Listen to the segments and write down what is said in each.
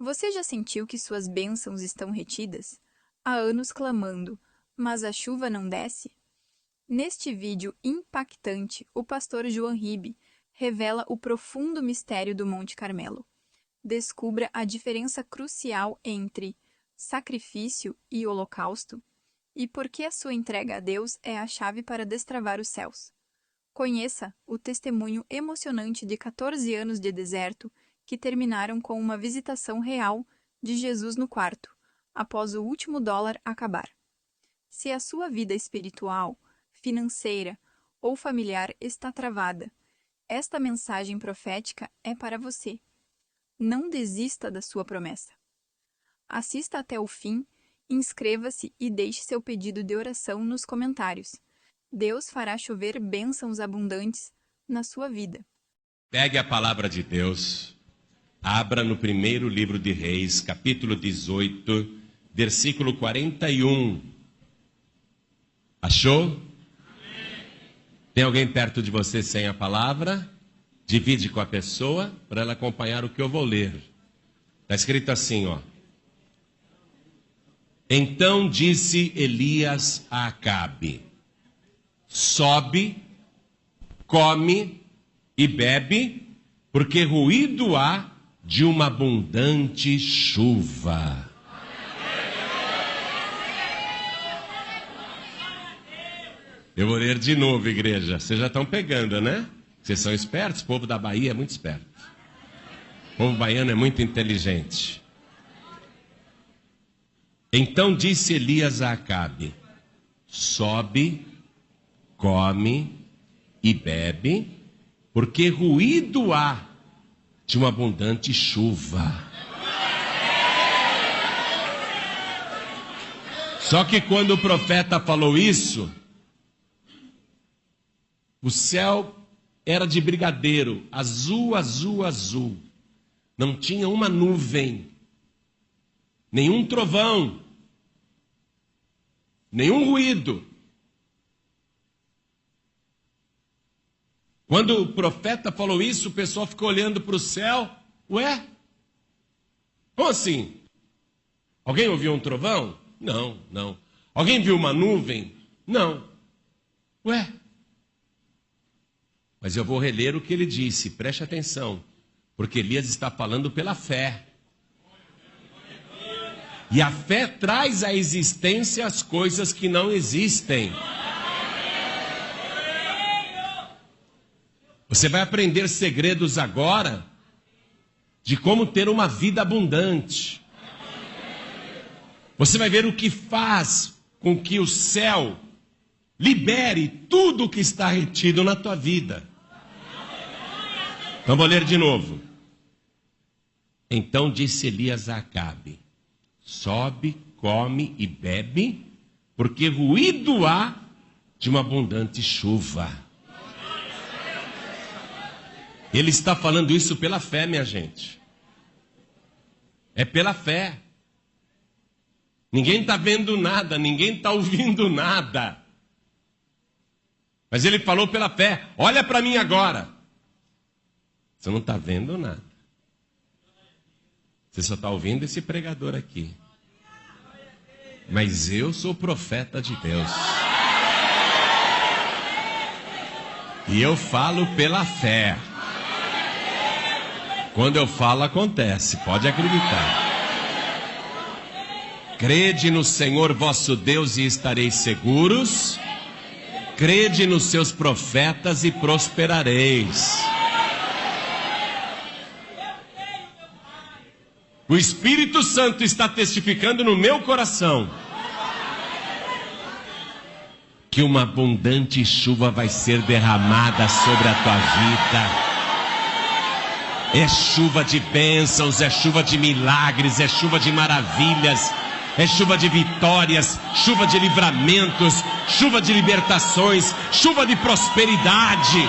Você já sentiu que suas bênçãos estão retidas? Há anos clamando, mas a chuva não desce? Neste vídeo impactante, o pastor João Ribe revela o profundo mistério do Monte Carmelo. Descubra a diferença crucial entre sacrifício e holocausto e por que a sua entrega a Deus é a chave para destravar os céus. Conheça o testemunho emocionante de 14 anos de deserto que terminaram com uma visitação real de Jesus no quarto, após o último dólar acabar. Se a sua vida espiritual, financeira ou familiar está travada, esta mensagem profética é para você. Não desista da sua promessa. Assista até o fim, inscreva-se e deixe seu pedido de oração nos comentários. Deus fará chover bênçãos abundantes na sua vida. Pegue a palavra de Deus, abra no primeiro livro de Reis, capítulo 18, versículo 41. Achou? Tem alguém perto de você sem a palavra? Divide com a pessoa para ela acompanhar o que eu vou ler. Está escrito assim, ó. Então disse Elias a Acabe: sobe, come e bebe, porque ruído há de uma abundante chuva. Eu vou ler de novo, igreja. Vocês já estão pegando, né? Vocês são espertos? O povo da Bahia é muito esperto. O povo baiano é muito inteligente. Então disse Elias a Acabe: sobe, come e bebe, porque ruído há de uma abundante chuva. Só que quando o profeta falou isso, o céu era de brigadeiro, azul, azul, azul. Não tinha uma nuvem, nenhum trovão, nenhum ruído. Quando o profeta falou isso, o pessoal ficou olhando para o céu. Ué? Como assim? Alguém ouviu um trovão? Não, não. Alguém viu uma nuvem? Não. Ué? Mas eu vou reler o que ele disse, preste atenção, porque Elias está falando pela fé. E a fé traz à existência as coisas que não existem. Você vai aprender segredos agora de como ter uma vida abundante. Você vai ver o que faz com que o céu libere tudo o que está retido na tua vida. Então vou ler de novo. Então disse Elias a Acabe: sobe, come e bebe, porque ruído há de uma abundante chuva. Ele está falando isso pela fé, minha gente. É pela fé. Ninguém está vendo nada, ninguém está ouvindo nada. Mas ele falou pela fé. Olha para mim agora. Você não está vendo nada. Você só está ouvindo esse pregador aqui. Mas eu sou profeta de Deus. E eu falo pela fé. Quando eu falo, acontece. Pode acreditar. Crede no Senhor vosso Deus e estareis seguros. Crede nos seus profetas e prosperareis. O Espírito Santo está testificando no meu coração que uma abundante chuva vai ser derramada sobre a tua vida. É chuva de bênçãos, é chuva de milagres, é chuva de maravilhas, é chuva de vitórias, chuva de livramentos, chuva de libertações, chuva de prosperidade.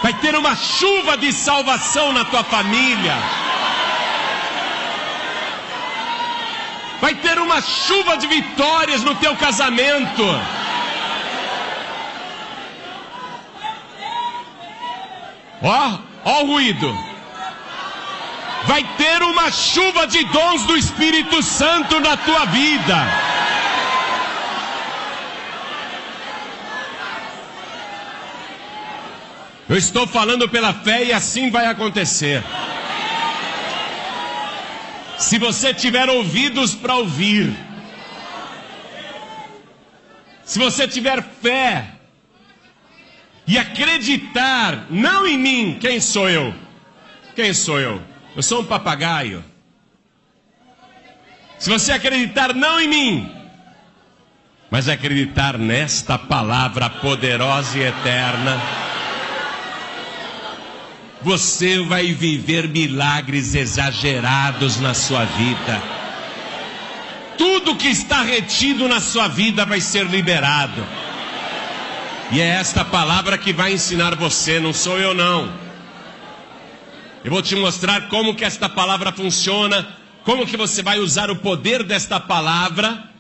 Vai ter uma chuva de salvação na tua família. Vai ter uma chuva de vitórias no teu casamento. Ó o ruído. vai ter uma chuva de dons do Espírito Santo na tua vida. Eu estou falando pela fé e assim vai acontecer. Se você tiver ouvidos para ouvir, se você tiver fé e acreditar, não em mim, quem sou eu? Quem sou eu? Eu sou um papagaio. Se você acreditar não em mim, mas acreditar nesta palavra poderosa e eterna, você vai viver milagres exagerados na sua vida. Tudo que está retido na sua vida vai ser liberado. E é esta palavra que vai ensinar você, não sou eu não. Eu vou te mostrar como que esta palavra funciona, como que você vai usar o poder desta palavra,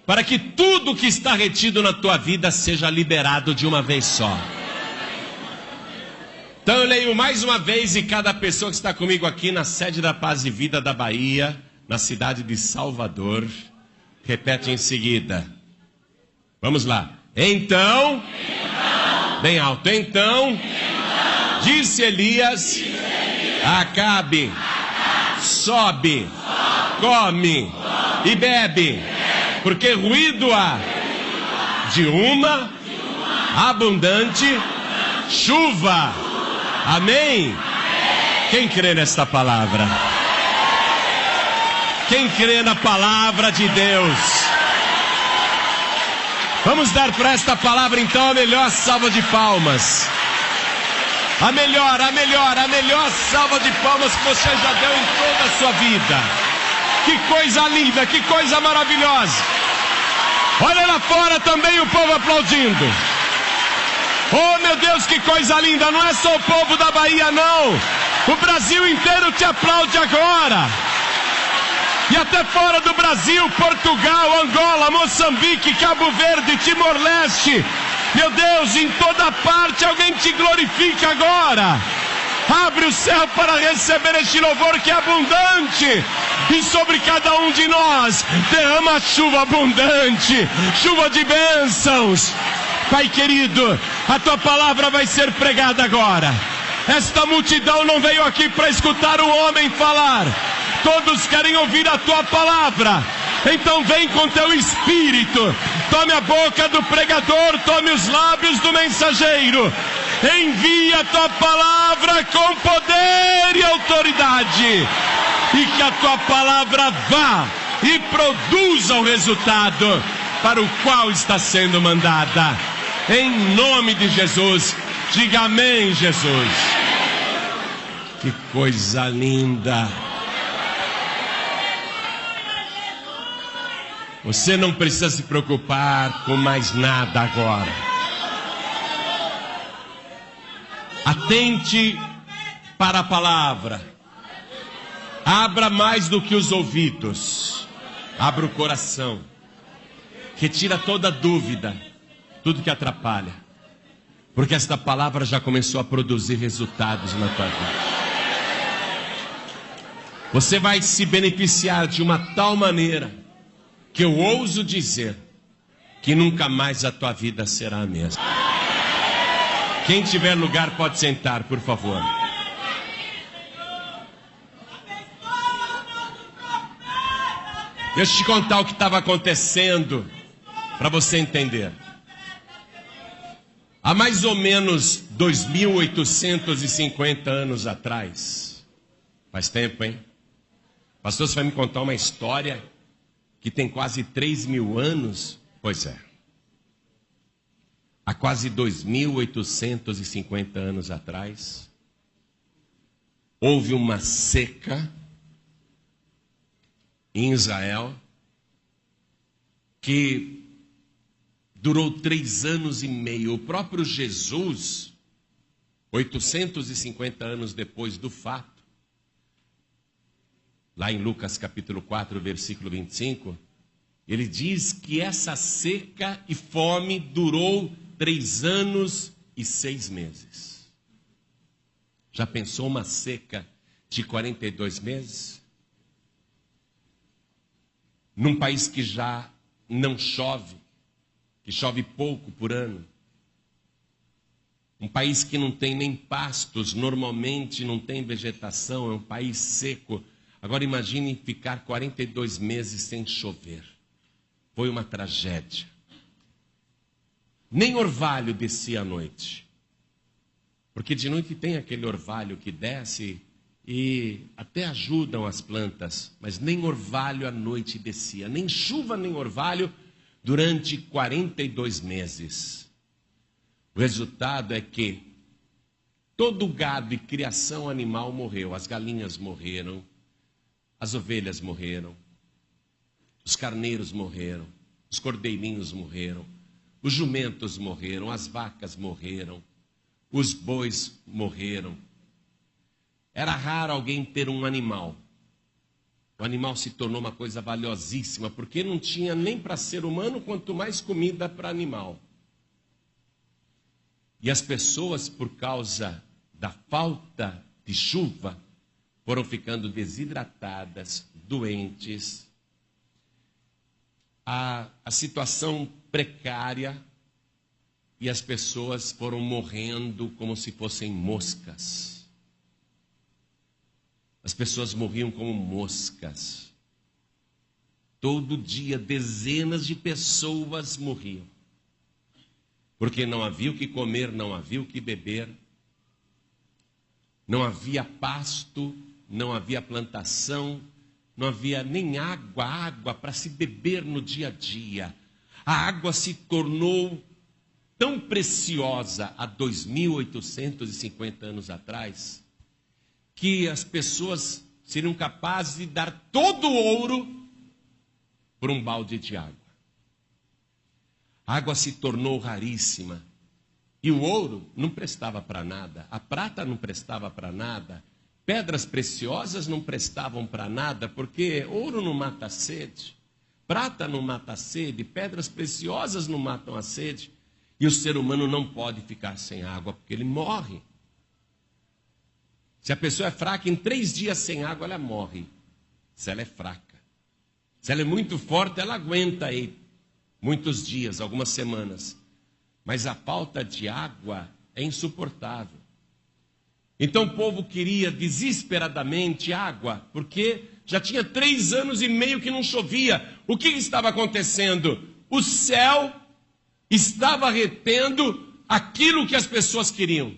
para que tudo que está retido na tua vida seja liberado de uma vez só. Então eu leio mais uma vez e cada pessoa que está comigo aqui na sede da Paz e Vida da Bahia, na cidade de Salvador, repete em seguida. Vamos lá. Então, bem alto. Então, disse Elias, Acabe, sobe, come e bebe, porque ruído há de uma abundante chuva. Amém? Quem crê nesta palavra? Quem crê na palavra de Deus? Vamos dar para esta palavra então a melhor salva de palmas. A melhor salva de palmas que você já deu em toda a sua vida. Que coisa linda, que coisa maravilhosa. Olha lá fora também o povo aplaudindo. Oh meu Deus, que coisa linda, não é só o povo da Bahia não, o Brasil inteiro te aplaude agora, e até fora do Brasil, Portugal, Angola, Moçambique, Cabo Verde, Timor-Leste, meu Deus, em toda parte alguém te glorifica agora. Abre o céu para receber este louvor que é abundante, e sobre cada um de nós derrama chuva abundante, chuva de bênçãos. Pai querido, a tua palavra vai ser pregada agora. Esta multidão não veio aqui para escutar o homem falar. Todos querem ouvir a tua palavra. Então vem com teu espírito. Tome a boca do pregador, tome os lábios do mensageiro. Envia a tua palavra com poder e autoridade. E que a tua palavra vá e produza o resultado para o qual está sendo mandada. Em nome de Jesus, diga amém, Jesus. Que coisa linda. Você não precisa se preocupar com mais nada agora. Atente para a palavra. Abra mais do que os ouvidos. Abra o coração. Retira toda dúvida, tudo que atrapalha, porque esta palavra já começou a produzir resultados na tua vida. Você vai se beneficiar de uma tal maneira que eu ouso dizer que nunca mais a tua vida será a mesma. Quem tiver lugar pode sentar, por favor. Deixa eu te contar o que estava acontecendo, para você entender. Há mais ou menos 2.850 anos atrás, faz tempo, hein? Pastor, você vai me contar uma história que tem quase 3.000 anos? Pois é. Há quase 2.850 anos atrás, houve uma seca em Israel que durou 3 anos e meio. O próprio Jesus, 850 anos depois do fato, lá em Lucas capítulo 4, versículo 25, ele diz que essa seca e fome durou 3 anos e 6 meses. Já pensou uma seca de 42 meses? Num país que já não chove, que chove pouco por ano. Um país que não tem nem pastos, normalmente não tem vegetação, é um país seco. Agora imagine ficar 42 meses sem chover. Foi uma tragédia. Nem orvalho descia à noite. Porque de noite tem aquele orvalho que desce e até ajudam as plantas, mas nem orvalho à noite descia, nem chuva nem orvalho durante 42 meses. O resultado é que todo o gado e criação animal morreu. As galinhas morreram, as ovelhas morreram, os carneiros morreram, os cordeirinhos morreram, os jumentos morreram, as vacas morreram, os bois morreram. Era raro alguém ter um animal. O animal se tornou uma coisa valiosíssima, porque não tinha nem para ser humano, quanto mais comida para animal. E as pessoas, por causa da falta de chuva, foram ficando desidratadas, doentes. A situação precária, e as pessoas foram morrendo como se fossem moscas. As pessoas morriam como moscas. Todo dia, dezenas de pessoas morriam. Porque não havia o que comer, não havia o que beber. Não havia pasto, não havia plantação, não havia nem água para se beber no dia a dia. A água se tornou tão preciosa há 2.850 anos atrás, que as pessoas seriam capazes de dar todo o ouro por um balde de água. A água se tornou raríssima. E o ouro não prestava para nada. A prata não prestava para nada. Pedras preciosas não prestavam para nada, porque ouro não mata a sede. Prata não mata a sede. Pedras preciosas não matam a sede. E o ser humano não pode ficar sem água, porque ele morre. Se a pessoa é fraca, em 3 dias sem água, ela morre. Se ela é fraca. Se ela é muito forte, ela aguenta aí muitos dias, algumas semanas. Mas a falta de água é insuportável. Então o povo queria desesperadamente água, porque já tinha 3 anos e meio que não chovia. O que estava acontecendo? O céu estava retendo aquilo que as pessoas queriam.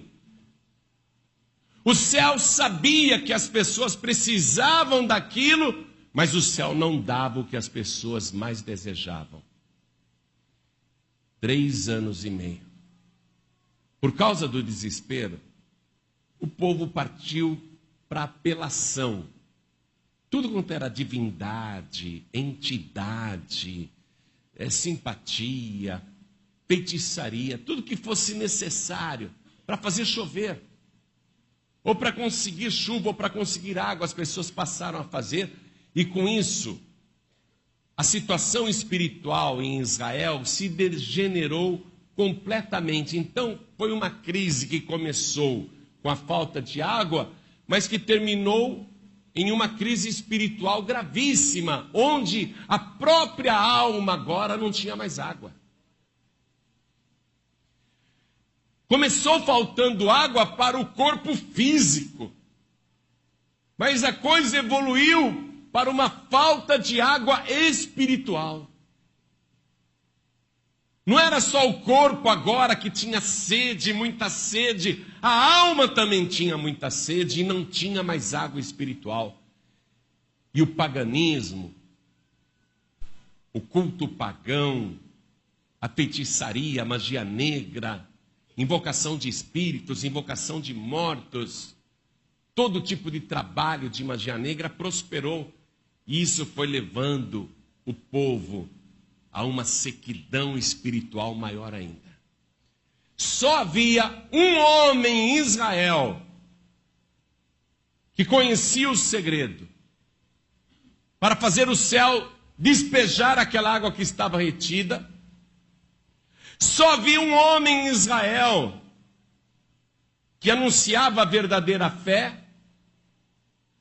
O céu sabia que as pessoas precisavam daquilo, mas o céu não dava o que as pessoas mais desejavam. 3 anos e meio. Por causa do desespero, o povo partiu para apelação. Tudo quanto era divindade, entidade, simpatia, feitiçaria, tudo que fosse necessário para fazer chover, ou para conseguir chuva, ou para conseguir água, as pessoas passaram a fazer, e com isso, a situação espiritual em Israel se degenerou completamente. Então, foi uma crise que começou com a falta de água, mas que terminou em uma crise espiritual gravíssima, onde a própria alma agora não tinha mais água. Começou faltando água para o corpo físico, mas a coisa evoluiu para uma falta de água espiritual. Não era só o corpo agora que tinha sede, muita sede, a alma também tinha muita sede e não tinha mais água espiritual. E o paganismo, o culto pagão, a feitiçaria, a magia negra, invocação de espíritos, invocação de mortos, todo tipo de trabalho de magia negra prosperou. E isso foi levando o povo a uma sequidão espiritual maior ainda. Só havia um homem em Israel que conhecia o segredo para fazer o céu despejar aquela água que estava retida. Só havia um homem em Israel que anunciava a verdadeira fé,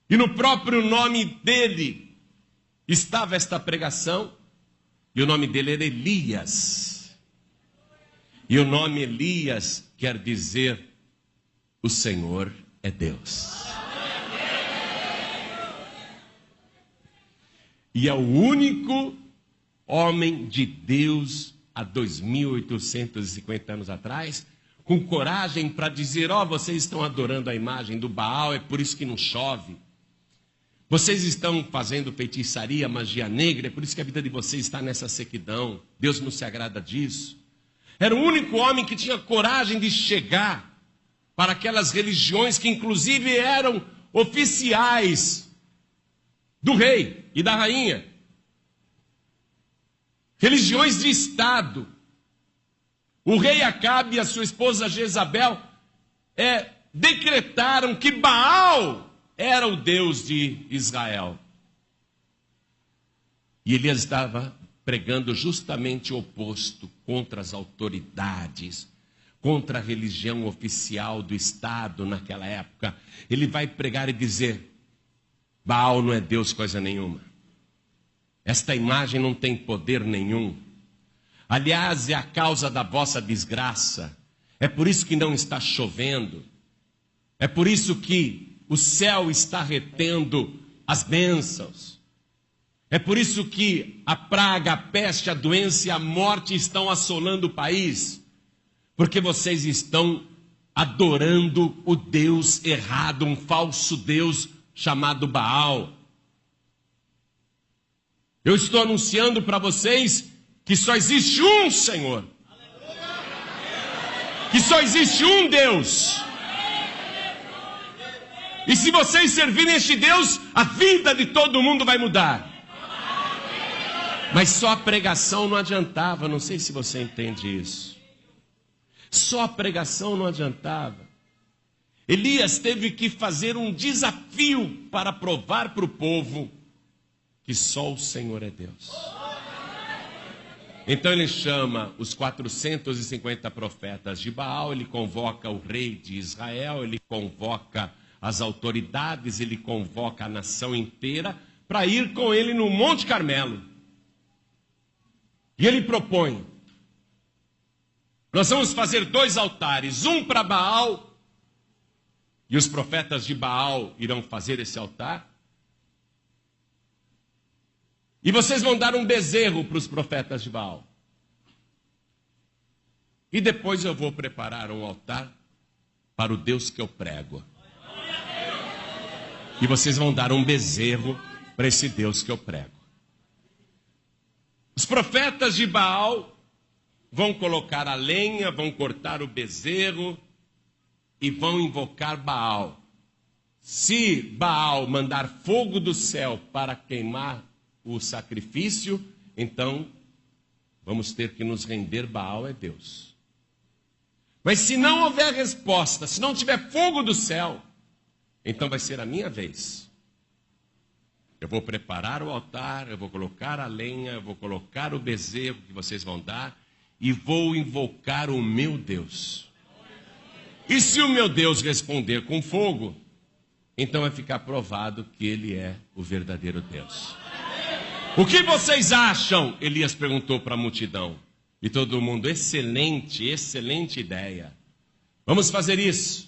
E no próprio nome dele estava esta pregação. E o nome dele era Elias. E o nome Elias quer dizer: o Senhor é Deus. E é o único homem de Deus há 2.850 anos atrás, com coragem para dizer: ó, vocês estão adorando a imagem do Baal, é por isso que não chove. Vocês estão fazendo feitiçaria, magia negra, é por isso que a vida de vocês está nessa sequidão. Deus não se agrada disso. Era o único homem que tinha coragem de chegar para aquelas religiões que inclusive eram oficiais do rei e da rainha. Religiões de Estado. O rei Acabe e a sua esposa Jezabel decretaram que Baal era o Deus de Israel. E Elias estava pregando justamente o oposto, contra as autoridades, contra a religião oficial do Estado naquela época. Ele vai pregar e dizer: Baal não é Deus coisa nenhuma. Esta imagem não tem poder nenhum. Aliás, é a causa da vossa desgraça. É por isso que não está chovendo. É por isso que o céu está retendo as bênçãos. É por isso que a praga, a peste, a doença e a morte estão assolando o país. Porque vocês estão adorando o Deus errado, um falso Deus chamado Baal. Eu estou anunciando para vocês que só existe um Senhor. Que só existe um Deus. E se vocês servirem este Deus, a vida de todo mundo vai mudar. Mas só a pregação não adiantava, não sei se você entende isso. Só a pregação não adiantava. Elias teve que fazer um desafio para provar para o povo que só o Senhor é Deus. Então ele chama os 450 profetas de Baal, ele convoca o rei de Israel, ele convoca as autoridades, ele convoca a nação inteira para ir com ele no Monte Carmelo. E ele propõe: nós vamos fazer 2 altares, um para Baal, e os profetas de Baal irão fazer esse altar. E vocês vão dar um bezerro para os profetas de Baal. E depois eu vou preparar um altar para o Deus que eu prego. E vocês vão dar um bezerro para esse Deus que eu prego. Os profetas de Baal vão colocar a lenha, vão cortar o bezerro e vão invocar Baal. Se Baal mandar fogo do céu para queimar o sacrifício, então vamos ter que nos render. Baal é Deus. Mas se não houver resposta, se não tiver fogo do céu, então vai ser a minha vez. Eu vou preparar o altar, eu vou colocar a lenha, eu vou colocar o bezerro que vocês vão dar e vou invocar o meu Deus. E se o meu Deus responder com fogo, então vai ficar provado que ele é o verdadeiro Deus. O que vocês acham? Elias perguntou para a multidão. E todo mundo: excelente, excelente ideia. Vamos fazer isso.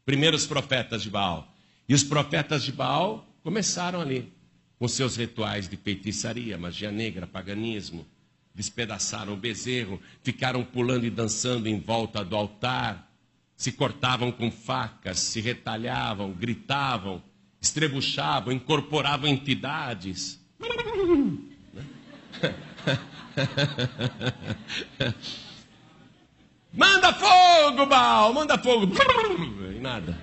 Primeiro os profetas de Baal. E os profetas de Baal começaram ali, com seus rituais de feitiçaria, magia negra, paganismo. Despedaçaram o bezerro, ficaram pulando e dançando em volta do altar. Se cortavam com facas, se retalhavam, gritavam, estrebuchavam, incorporavam entidades. Manda fogo, Baal, manda fogo. E nada.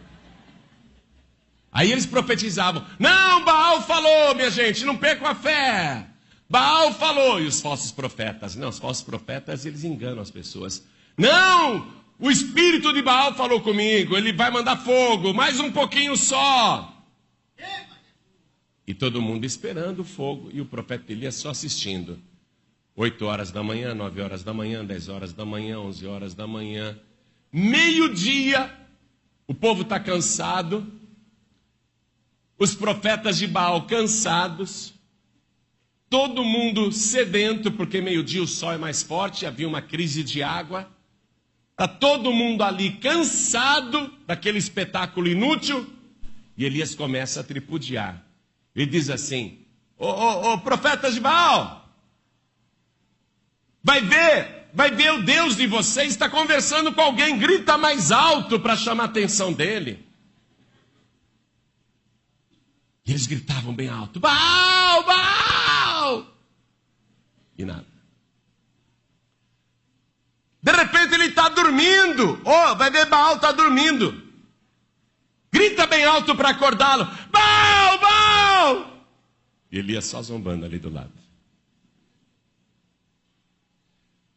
Aí eles profetizavam: não, Baal falou, minha gente, não percam a fé. Baal falou. E os falsos profetas? Não, os falsos profetas, eles enganam as pessoas. Não, o espírito de Baal falou comigo, ele vai mandar fogo, mais um pouquinho só. E todo mundo esperando o fogo, e o profeta Elias só assistindo. 8 horas da manhã, 9 horas da manhã, 10 horas da manhã, 11 horas da manhã. Meio-dia, o povo está cansado. os profetas de Baal cansados, todo mundo sedento, porque meio-dia o sol é mais forte, havia uma crise de água. Está todo mundo ali cansado daquele espetáculo inútil, e Elias começa a tripudiar. Ele diz assim: ô profetas de Baal, vai ver o Deus de vocês, está conversando com alguém, grita mais alto para chamar a atenção dele. E eles gritavam bem alto: Baal, Baal! E nada. De repente ele está dormindo. Vai ver, Baal está dormindo. Grita bem alto para acordá-lo: Baal, Baal! E Elias só zombando ali do lado.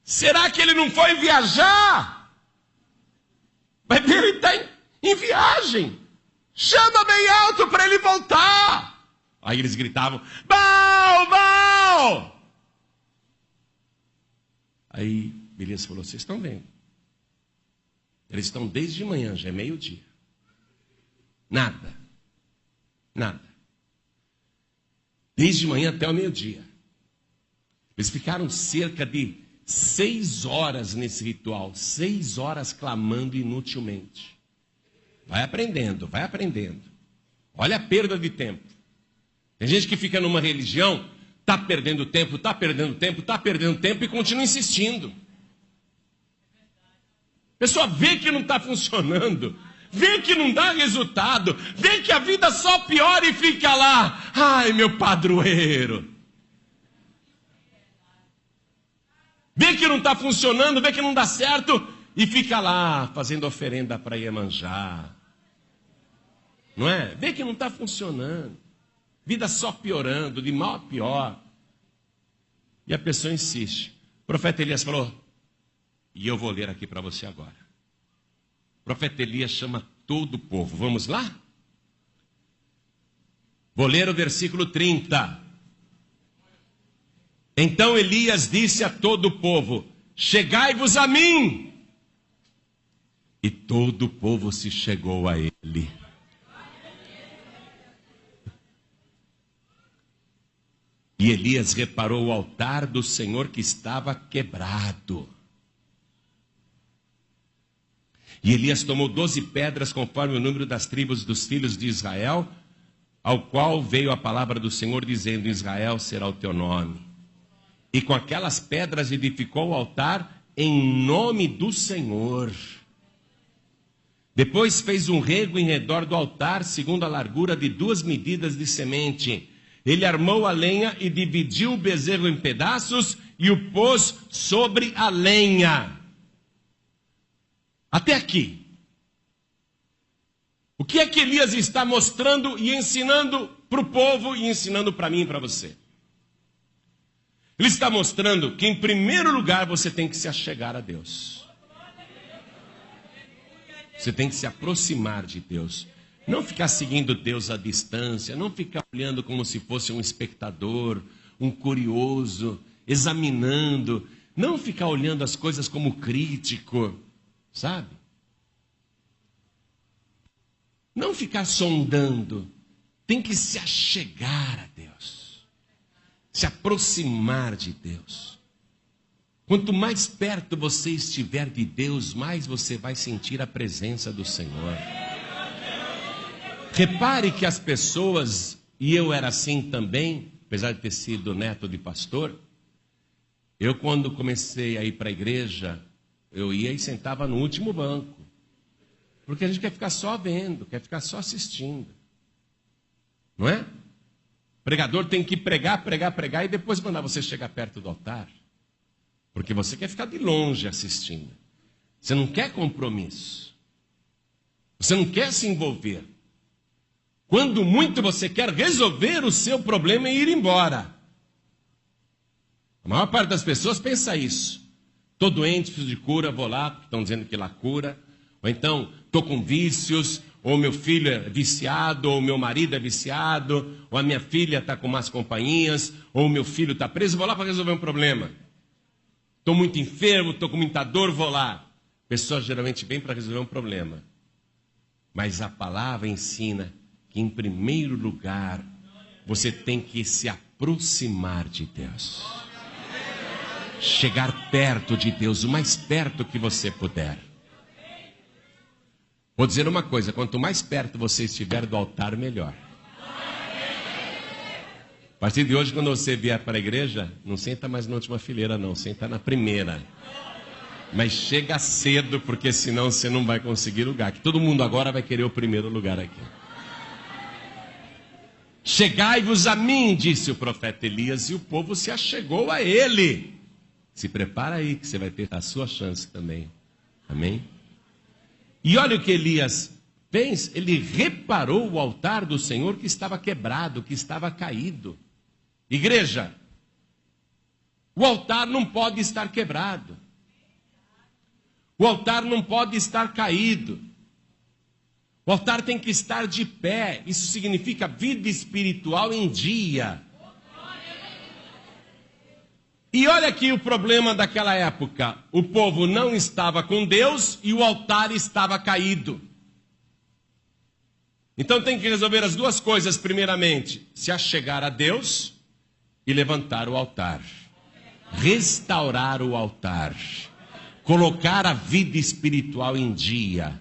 Será que ele não foi viajar? Vai ver, ele está em viagem. Chama bem alto para ele voltar. Aí eles gritavam: Baal, Baal! Aí Elias falou: vocês estão vendo? Eles estão desde manhã, já é meio-dia. Nada. Desde manhã até o meio-dia. Eles ficaram cerca de 6 horas nesse ritual. 6 horas clamando inutilmente. Vai aprendendo. Olha a perda de tempo. Tem gente que fica numa religião, está perdendo tempo e continua insistindo. A pessoa vê que não está funcionando, vê que não dá resultado, vê que a vida só piora e fica lá: ai, meu padroeiro. Vê que não está funcionando, vê que não dá certo e fica lá fazendo oferenda para Iemanjá. Não é? Vê que não está funcionando. Vida só piorando, de mal a pior. E a pessoa insiste. O profeta Elias falou, e eu vou ler aqui para você agora. O profeta Elias chama todo o povo. Vamos lá? Vou ler o versículo 30. Então Elias disse a todo o povo: chegai-vos a mim. E todo o povo se chegou a ele. E Elias reparou o altar do Senhor que estava quebrado. E Elias tomou 12 pedras, conforme o número das tribos dos filhos de Israel, ao qual veio a palavra do Senhor, dizendo: Israel será o teu nome. E com aquelas pedras edificou o altar em nome do Senhor. Depois fez um rego em redor do altar, segundo a largura de 2 medidas de semente. Ele armou a lenha e dividiu o bezerro em pedaços e o pôs sobre a lenha. Até aqui. O que é que Elias está mostrando e ensinando para o povo e ensinando para mim e para você? Ele está mostrando que, em primeiro lugar, você tem que se achegar a Deus. Você tem que se aproximar de Deus. Não ficar seguindo Deus à distância, não ficar olhando como se fosse um espectador, um curioso, examinando. Não ficar olhando as coisas como crítico, sabe? Não ficar sondando. Tem que se achegar a Deus. Se aproximar de Deus. Quanto mais perto você estiver de Deus, mais você vai sentir a presença do Senhor. Repare que as pessoas, e eu era assim também, apesar de ter sido neto de pastor, eu quando comecei a ir para a igreja, eu ia e sentava no último banco. Porque a gente quer ficar só vendo, quer ficar só assistindo. Não é? O pregador tem que pregar e depois mandar você chegar perto do altar. Porque você quer ficar de longe assistindo. Você não quer compromisso. Você não quer se envolver. Quando muito você quer resolver o seu problema e ir embora. A maior parte das pessoas pensa isso. Estou doente, preciso de cura, vou lá, estão dizendo que lá cura. Ou então, estou com vícios, ou meu filho é viciado, ou meu marido é viciado, ou a minha filha está com más companhias, ou o meu filho está preso, vou lá para resolver um problema. Estou muito enfermo, estou com muita dor, vou lá. Pessoas geralmente vêm para resolver um problema. Mas a palavra ensina, que, em primeiro lugar, você tem que se aproximar de Deus. Chegar perto de Deus, o mais perto que você puder. Vou dizer uma coisa, quanto mais perto você estiver do altar, melhor. A partir de hoje, quando você vier para a igreja, não senta mais na última fileira não, senta na primeira. Mas chega cedo, porque senão você não vai conseguir lugar. Que todo mundo agora vai querer o primeiro lugar aqui. Chegai-vos a mim, disse o profeta Elias, e o povo se achegou a ele. Se prepara aí, que você vai ter a sua chance também. Amém? E olha o que Elias fez. Ele reparou o altar do Senhor que estava quebrado, que estava caído. Igreja, o altar não pode estar quebrado. O altar não pode estar caído. O altar tem que estar de pé. Isso significa vida espiritual em dia. E olha aqui o problema daquela época. O povo não estava com Deus e o altar estava caído. Então tem que resolver as duas coisas primeiramente. Se achegar a Deus e levantar o altar. Restaurar o altar. Colocar a vida espiritual em dia.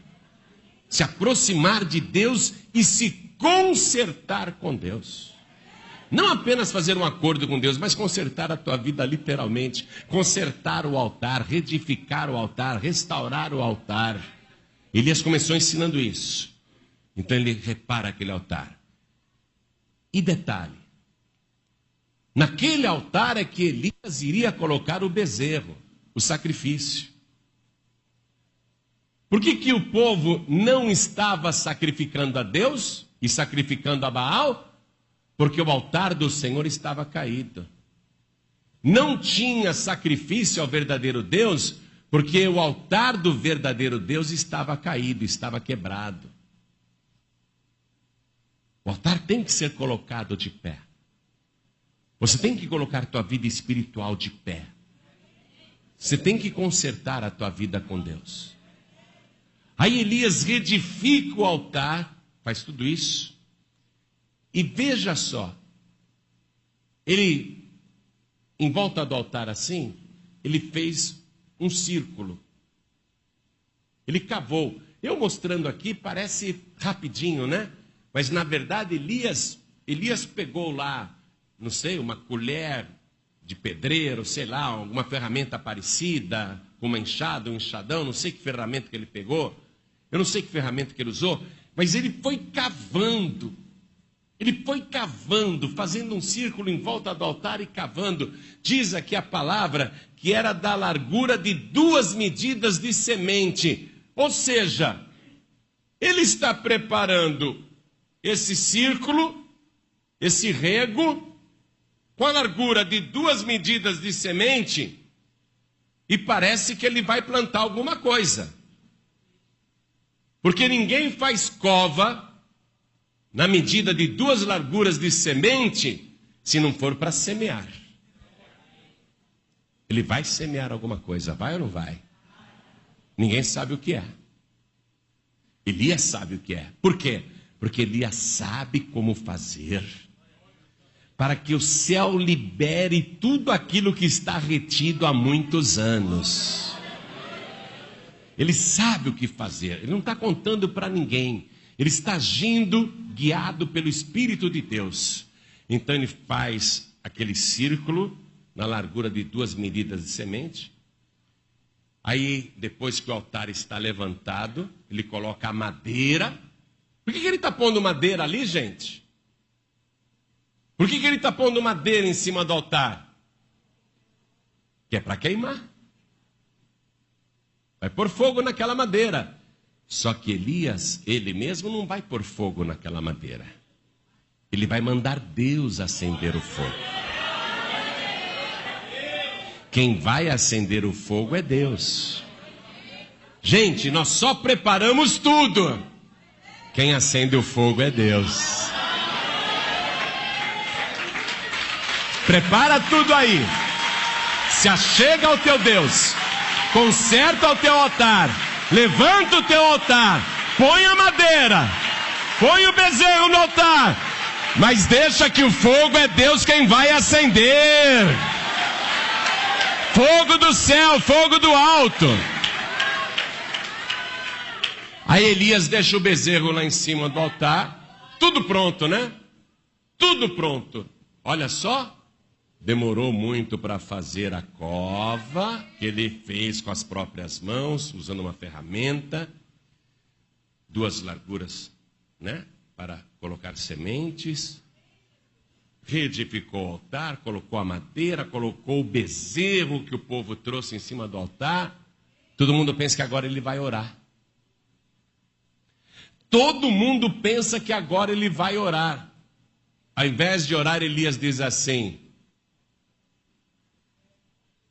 Se aproximar de Deus e se consertar com Deus. Não apenas fazer um acordo com Deus, mas consertar a tua vida literalmente. Consertar o altar, reedificar o altar, restaurar o altar. Elias começou ensinando isso. Então ele repara aquele altar. E detalhe. Naquele altar é que Elias iria colocar o bezerro, o sacrifício. Por que o povo não estava sacrificando a Deus e sacrificando a Baal? Porque o altar do Senhor estava caído. Não tinha sacrifício ao verdadeiro Deus, porque o altar do verdadeiro Deus estava caído, estava quebrado. O altar tem que ser colocado de pé. Você tem que colocar a tua vida espiritual de pé. Você tem que consertar a tua vida com Deus. Aí Elias reedifica o altar, faz tudo isso. E veja só, ele, em volta do altar assim, ele fez um círculo. Ele cavou. Eu mostrando aqui parece rapidinho, né? Mas na verdade Elias pegou lá, não sei, uma colher de pedreiro, sei lá, alguma ferramenta parecida, uma enxada, um enxadão, não sei que ferramenta que ele pegou. Eu não sei que ferramenta que ele usou, mas ele foi cavando. Ele foi cavando, fazendo um círculo em volta do altar e cavando. Diz aqui a palavra que era da largura de 2 medidas de semente. Ou seja, ele está preparando esse círculo, esse rego, com a largura de 2 medidas de semente, e parece que ele vai plantar alguma coisa. Porque ninguém faz cova na medida de 2 larguras de semente, se não for para semear. Ele vai semear alguma coisa, vai ou não vai? Ninguém sabe o que é. Elias sabe o que é. Por quê? Porque Elias sabe como fazer para que o céu libere tudo aquilo que está retido há muitos anos. Ele sabe o que fazer, ele não está contando para ninguém. Ele está agindo guiado pelo Espírito de Deus. Então ele faz aquele círculo na largura de 2 medidas de semente. Aí, depois que o altar está levantado, ele coloca a madeira. Por que ele está pondo madeira ali, gente? Por que ele está pondo madeira em cima do altar? Que é para queimar. Vai pôr fogo naquela madeira. Só que Elias, ele mesmo não vai pôr fogo naquela madeira. Ele vai mandar Deus acender o fogo. Quem vai acender o fogo é Deus. Gente, nós só preparamos tudo. Quem acende o fogo é Deus. Prepara tudo aí. Se achega ao teu Deus. Conserta o teu altar. Levanta o teu altar. Põe a madeira. Põe o bezerro no altar. Mas deixa que o fogo é Deus quem vai acender. Fogo do céu, fogo do alto. Aí Elias deixa o bezerro lá em cima do altar. Tudo pronto, né? Tudo pronto. Olha só. Demorou muito para fazer a cova, que ele fez com as próprias mãos, usando uma ferramenta. 2 larguras, né? Para colocar sementes. Reedificou o altar, colocou a madeira, colocou o bezerro que o povo trouxe em cima do altar. Todo mundo pensa que agora ele vai orar. Todo mundo pensa que agora ele vai orar. Ao invés de orar, Elias diz assim: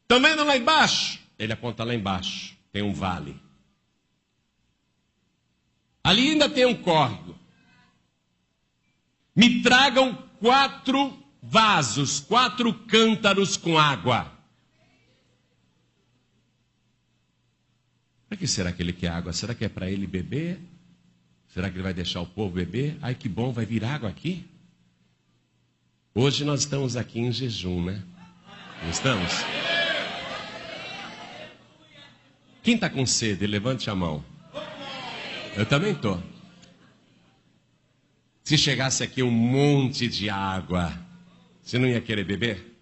estão vendo lá embaixo? Ele aponta lá embaixo. Tem um vale. Ali ainda tem um córrego. Me tragam 4 vasos, 4 cântaros com água. Para que será que ele quer água? Será que é para ele beber? Será que ele vai deixar o povo beber? Ai, que bom, vai vir água aqui? Hoje nós estamos aqui em jejum, né? Não estamos? Quem está com sede? Levante a mão. Eu também estou. Se chegasse aqui um monte de água, você não ia querer beber?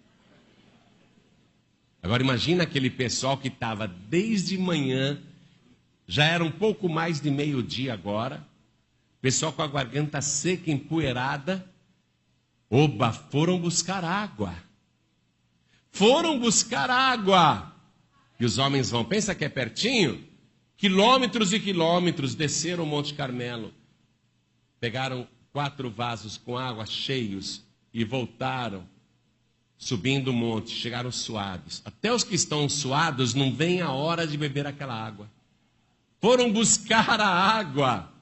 Agora imagina aquele pessoal que estava desde manhã, já era um pouco mais de meio-dia agora, pessoal com a garganta seca, empoeirada. Oba, foram buscar água. Foram buscar água. E os homens vão, pensa que é pertinho? Quilômetros e quilômetros, desceram o Monte Carmelo. Pegaram 4 vasos com água cheios e voltaram, subindo o monte, chegaram suados. Até os que estão suados não vem a hora de beber aquela água. Foram buscar a água.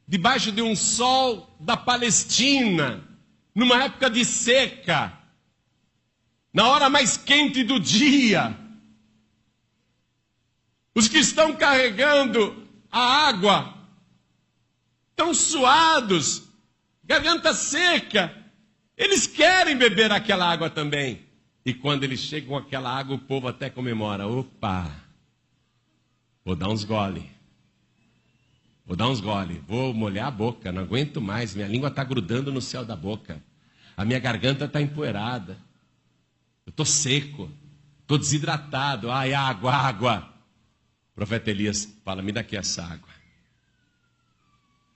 Debaixo de um sol da Palestina, numa época de seca, na hora mais quente do dia. Os que estão carregando a água estão suados, garganta seca. Eles querem beber aquela água também. E quando eles chegam àquela água, o povo até comemora. Opa, vou dar uns gole. Vou dar uns gole. Vou molhar a boca, não aguento mais. Minha língua está grudando no céu da boca. A minha garganta está empoeirada. Eu estou seco. Estou desidratado. Ai, água, água. O profeta Elias fala, me dá aqui essa água.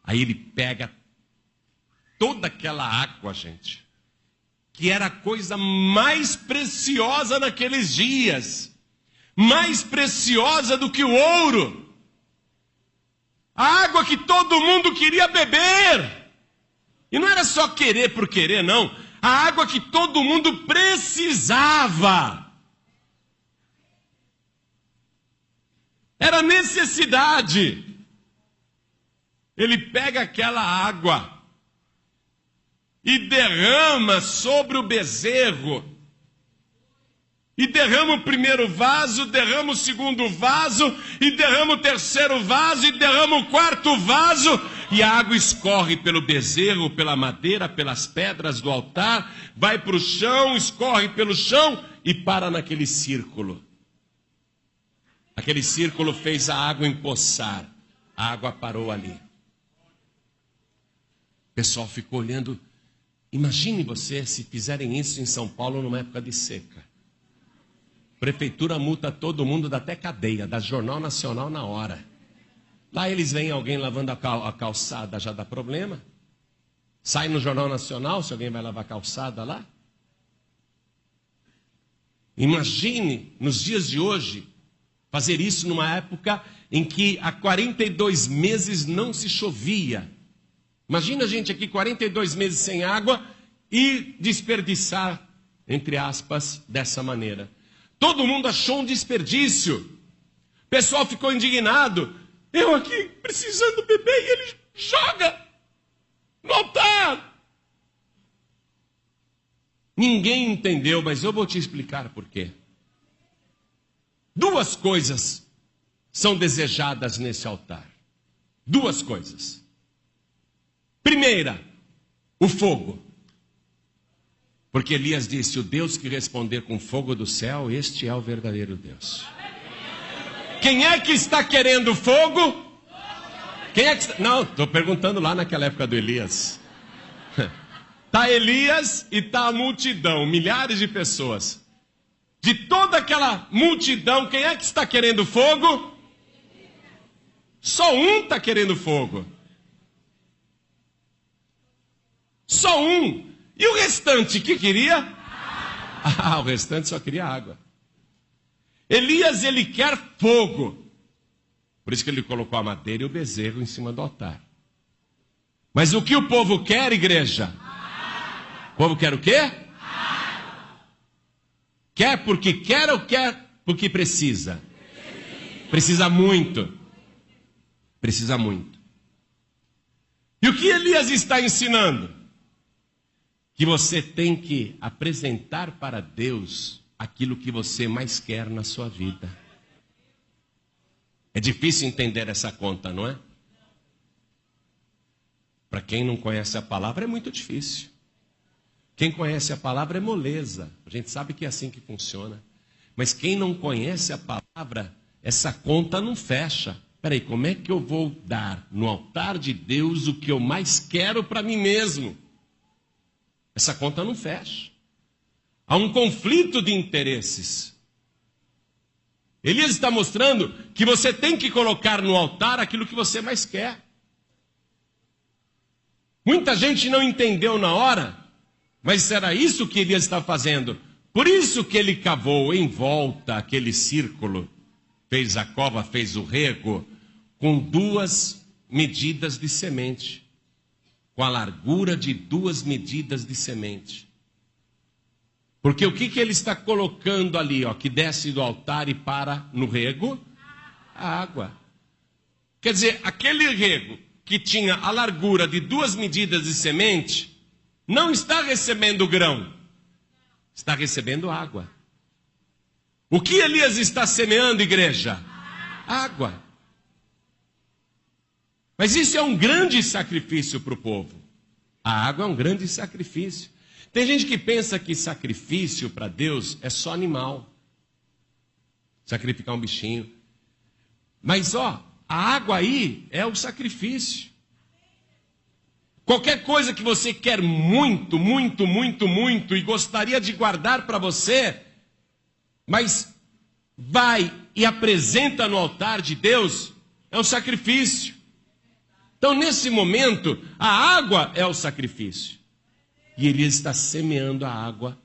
Aí ele pega toda aquela água, gente, que era a coisa mais preciosa naqueles dias, mais preciosa do que o ouro, a água que todo mundo queria beber, e não era só querer por querer, não, a água que todo mundo precisava, era necessidade. Ele pega aquela água e derrama sobre o bezerro. E derrama o primeiro vaso, derrama o segundo vaso, e derrama o terceiro vaso, e derrama o quarto vaso. E a água escorre pelo bezerro, pela madeira, pelas pedras do altar, vai para o chão, escorre pelo chão e para naquele círculo. Aquele círculo fez a água empoçar. A água parou ali. O pessoal ficou olhando. Imagine você se fizerem isso em São Paulo numa época de seca. Prefeitura multa todo mundo, dá até cadeia, dá Jornal Nacional na hora. Lá eles veem alguém lavando a calçada, já dá problema. Sai no Jornal Nacional se alguém vai lavar a calçada lá. Imagine, nos dias de hoje, fazer isso numa época em que há 42 meses não se chovia. Imagina a gente aqui 42 meses sem água e desperdiçar, entre aspas, dessa maneira. Todo mundo achou um desperdício. O pessoal ficou indignado. Eu aqui precisando beber e ele joga no altar. Ninguém entendeu, mas eu vou te explicar por quê. 2 coisas são desejadas nesse altar. Duas coisas. Primeira, o fogo. Porque Elias disse, o Deus que responder com fogo do céu, este é o verdadeiro Deus. Quem é que está querendo fogo? Quem é que está... Não, estou perguntando lá naquela época do Elias. Está Elias e está a multidão, milhares de pessoas. De toda aquela multidão, quem é que está querendo fogo? Só um está querendo fogo. Só um. E o restante, que queria? O restante só queria água. Elias, ele quer fogo. Por isso que ele colocou a madeira e o bezerro em cima do altar. Mas o que o povo quer, igreja? O povo quer o quê? Quer porque quer ou quer porque precisa? Precisa muito. Precisa muito. E o que Elias está ensinando? Que você tem que apresentar para Deus aquilo que você mais quer na sua vida. É difícil entender essa conta, não é? Para quem não conhece a palavra é muito difícil. Quem conhece a palavra é moleza. A gente sabe que é assim que funciona. Mas quem não conhece a palavra, essa conta não fecha. Peraí, como é que eu vou dar no altar de Deus o que eu mais quero para mim mesmo? Essa conta não fecha. Há um conflito de interesses. Elias está mostrando que você tem que colocar no altar aquilo que você mais quer. Muita gente não entendeu na hora, mas era isso que Elias está fazendo. Por isso que ele cavou em volta aquele círculo, fez a cova, fez o rego, com 2 medidas de semente, com a largura de 2 medidas de semente. Porque o que ele está colocando ali, ó, que desce do altar e para no rego? A água. Quer dizer, aquele rego que tinha a largura de 2 medidas de semente, não está recebendo grão, está recebendo água. O que Elias está semeando, igreja? Água. Mas isso é um grande sacrifício para o povo. A água é um grande sacrifício. Tem gente que pensa que sacrifício para Deus é só animal. Sacrificar um bichinho. Mas a água aí é o sacrifício. Qualquer coisa que você quer muito, muito, muito, muito e gostaria de guardar para você, mas vai e apresenta no altar de Deus, é um sacrifício. Então, nesse momento, a água é o sacrifício. E Elias está semeando a água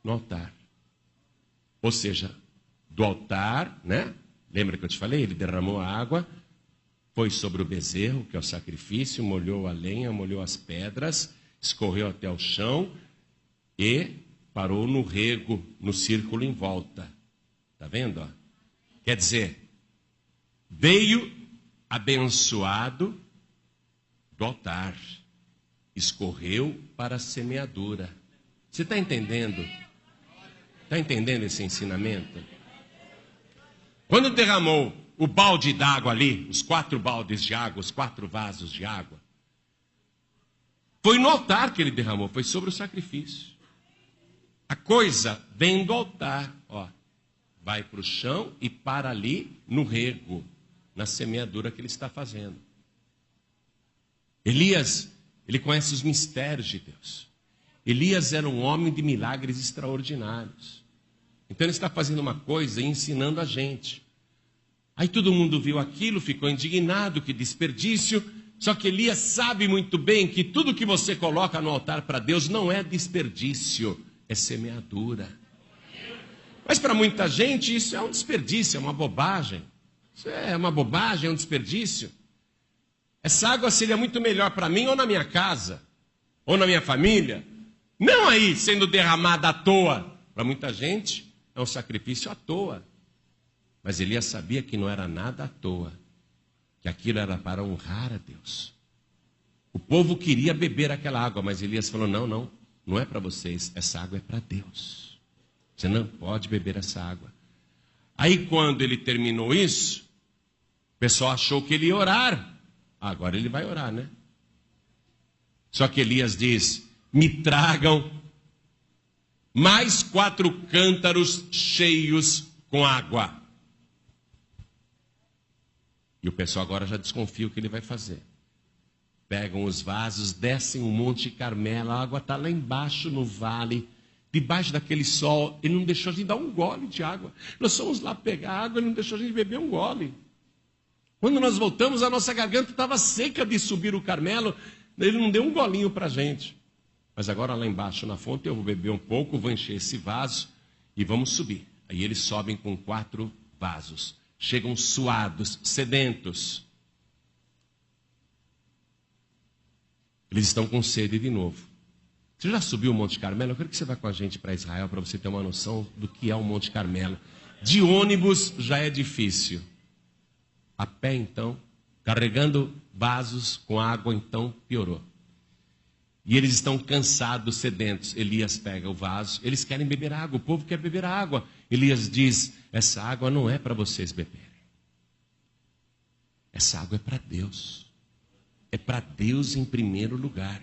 no altar. Ou seja, do altar, né? Lembra que eu te falei? Ele derramou a água, foi sobre o bezerro, que é o sacrifício, molhou a lenha, molhou as pedras, escorreu até o chão e parou no rego, no círculo em volta. Está vendo? Ó? Quer dizer, veio abençoado do altar, escorreu para a semeadura. Você está entendendo? Está entendendo esse ensinamento? Quando derramou o balde d'água ali, os 4 baldes de água, os 4 vasos de água, foi no altar que ele derramou, foi sobre o sacrifício. A coisa vem do altar, ó, vai para o chão e para ali no rego, na semeadura que ele está fazendo. Elias, ele conhece os mistérios de Deus. Elias era um homem de milagres extraordinários. Então ele está fazendo uma coisa e ensinando a gente. Aí todo mundo viu aquilo, ficou indignado, que desperdício. Só que Elias sabe muito bem que tudo que você coloca no altar para Deus não é desperdício, é semeadura. Mas para muita gente isso é um desperdício, é uma bobagem. Isso é uma bobagem, é um desperdício. Essa água seria muito melhor para mim ou na minha casa, ou na minha família. Não aí sendo derramada à toa. Para muita gente é um sacrifício à toa. Mas Elias sabia que não era nada à toa. Que aquilo era para honrar a Deus. O povo queria beber aquela água, mas Elias falou, não é para vocês, essa água é para Deus. Você não pode beber essa água. Aí quando ele terminou isso, O pessoal achou que ele ia orar. Agora ele vai orar, né? Só que Elias diz: me tragam mais 4 cântaros cheios com água. E o pessoal agora já desconfia o que ele vai fazer. Pegam os vasos, descem o Monte Carmelo, a água está lá embaixo no vale, debaixo daquele sol. Ele não deixou a gente dar um gole de água. Nós fomos lá pegar água, ele não deixou a gente beber um gole. Quando nós voltamos, a nossa garganta estava seca de subir o Carmelo. Ele não deu um golinho para a gente. Mas agora lá embaixo na fonte eu vou beber um pouco, vou encher esse vaso e vamos subir. Aí eles sobem com 4 vasos. Chegam suados, sedentos. Eles estão com sede de novo. Você já subiu o Monte Carmelo? Eu quero que você vá com a gente para Israel para você ter uma noção do que é o Monte Carmelo. De ônibus já é difícil. A pé, então, carregando vasos com água, então, piorou. E eles estão cansados, sedentos. Elias pega o vaso, eles querem beber água, o povo quer beber água. Elias diz: essa água não é para vocês beberem. Essa água é para Deus. É para Deus em primeiro lugar.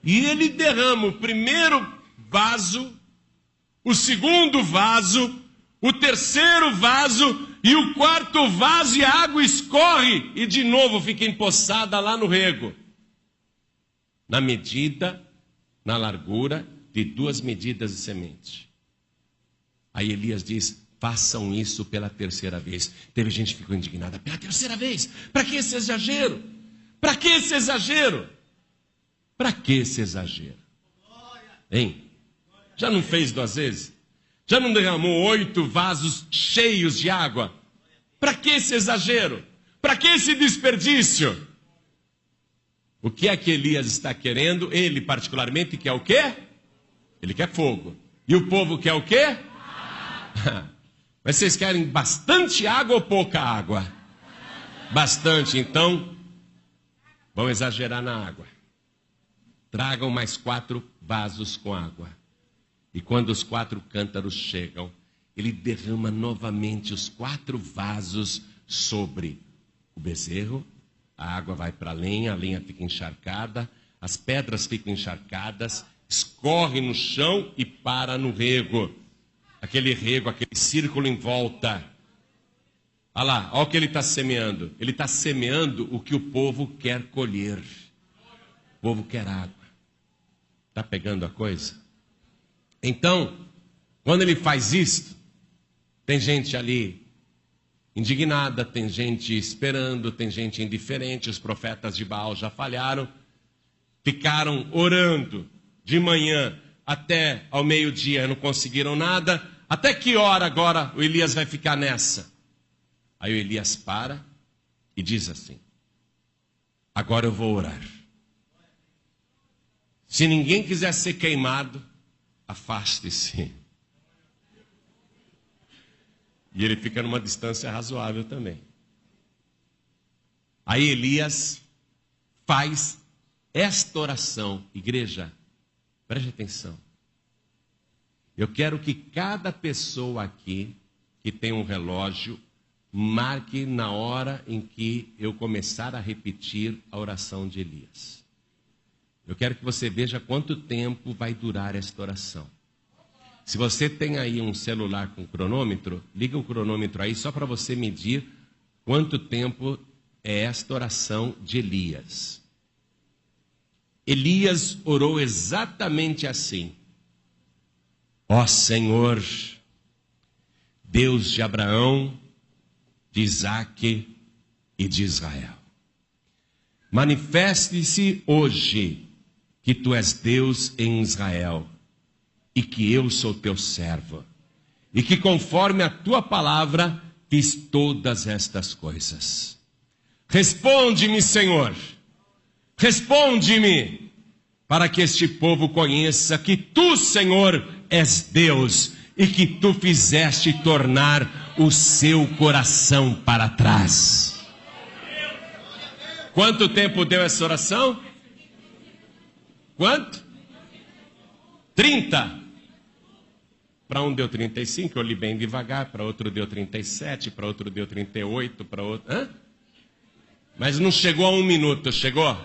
E ele derrama o primeiro vaso, o segundo vaso, o terceiro vaso e o 4º vaso, e a água escorre e de novo fica empoçada lá no rego. Na medida, na largura de 2 medidas de semente. Aí Elias diz: façam isso pela 3ª vez. Teve gente que ficou indignada: pela 3ª vez? Para que esse exagero? Para que esse exagero? Para que esse exagero? Hein? Já não fez 2 vezes? Já não derramou 8 vasos cheios de água? Para que esse exagero? Para que esse desperdício? O que é que Elias está querendo? Ele particularmente quer o quê? Ele quer fogo. E o povo quer o quê? Mas vocês querem bastante água ou pouca água? Bastante, então vão exagerar na água. Tragam mais 4 vasos com água. E quando os 4 cântaros chegam, ele derrama novamente os 4 vasos sobre o bezerro. A água vai para a lenha fica encharcada, as pedras ficam encharcadas, escorre no chão e para no rego. Aquele rego, aquele círculo em volta. Olha lá, olha o que ele está semeando. Ele está semeando o que o povo quer colher. O povo quer água. Está pegando a coisa? Então, quando ele faz isto, tem gente ali indignada, tem gente esperando, tem gente indiferente. Os profetas de Baal já falharam. Ficaram orando de manhã até ao meio-dia, não conseguiram nada. Até que hora agora o Elias vai ficar nessa? Aí o Elias para e diz assim: agora eu vou orar. Se ninguém quiser ser queimado, afaste-se. E ele fica numa distância razoável também. Aí Elias faz esta oração. Igreja, preste atenção. Eu quero que cada pessoa aqui que tem um relógio marque na hora em que eu começar a repetir a oração de Elias. Eu quero que você veja quanto tempo vai durar esta oração. Se você tem aí um celular com cronômetro, liga o cronômetro aí só para você medir quanto tempo é esta oração de Elias. Elias orou exatamente assim: ó Senhor, Deus de Abraão, de Isaque e de Israel, manifeste-se hoje que tu és Deus em Israel e que eu sou teu servo e que conforme a tua palavra fiz todas estas coisas. Responde-me, Senhor, responde-me, para que este povo conheça que tu, Senhor, és Deus e que tu fizeste tornar o seu coração para trás. Quanto tempo deu essa oração? Quanto? 30. Para um deu 35, eu li bem devagar, para outro deu 37, para outro deu 38, para outro... Hã? Mas não chegou a 1 minuto, chegou?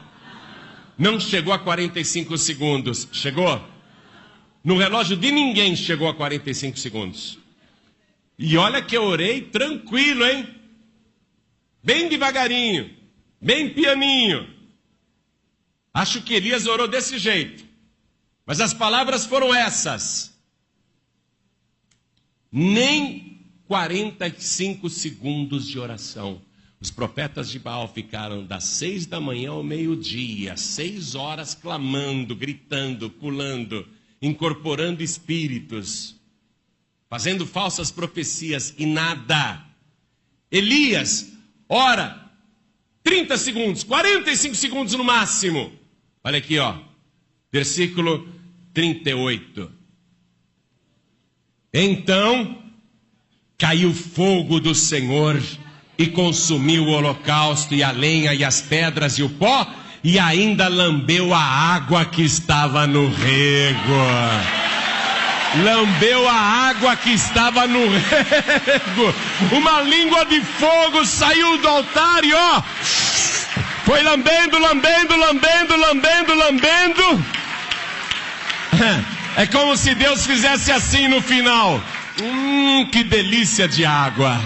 Não chegou a 45 segundos, chegou? No relógio de ninguém chegou a 45 segundos. E olha que eu orei tranquilo, hein? Bem devagarinho, bem pianinho. Acho que Elias orou desse jeito. Mas as palavras foram essas. Nem 45 segundos de oração. Os profetas de Baal ficaram das 6 da manhã ao meio-dia, 6 horas clamando, gritando, pulando, incorporando espíritos, fazendo falsas profecias e nada. Elias ora 30 segundos, 45 segundos no máximo. Olha aqui, ó, versículo 38. Então caiu fogo do Senhor e consumiu o holocausto e a lenha e as pedras e o pó, e ainda lambeu a água que estava no rego. Lambeu a água que estava no rego. Uma língua de fogo saiu do altar e ó, foi lambendo, lambendo, lambendo, lambendo, lambendo. É como se Deus fizesse assim no final. Que delícia de água.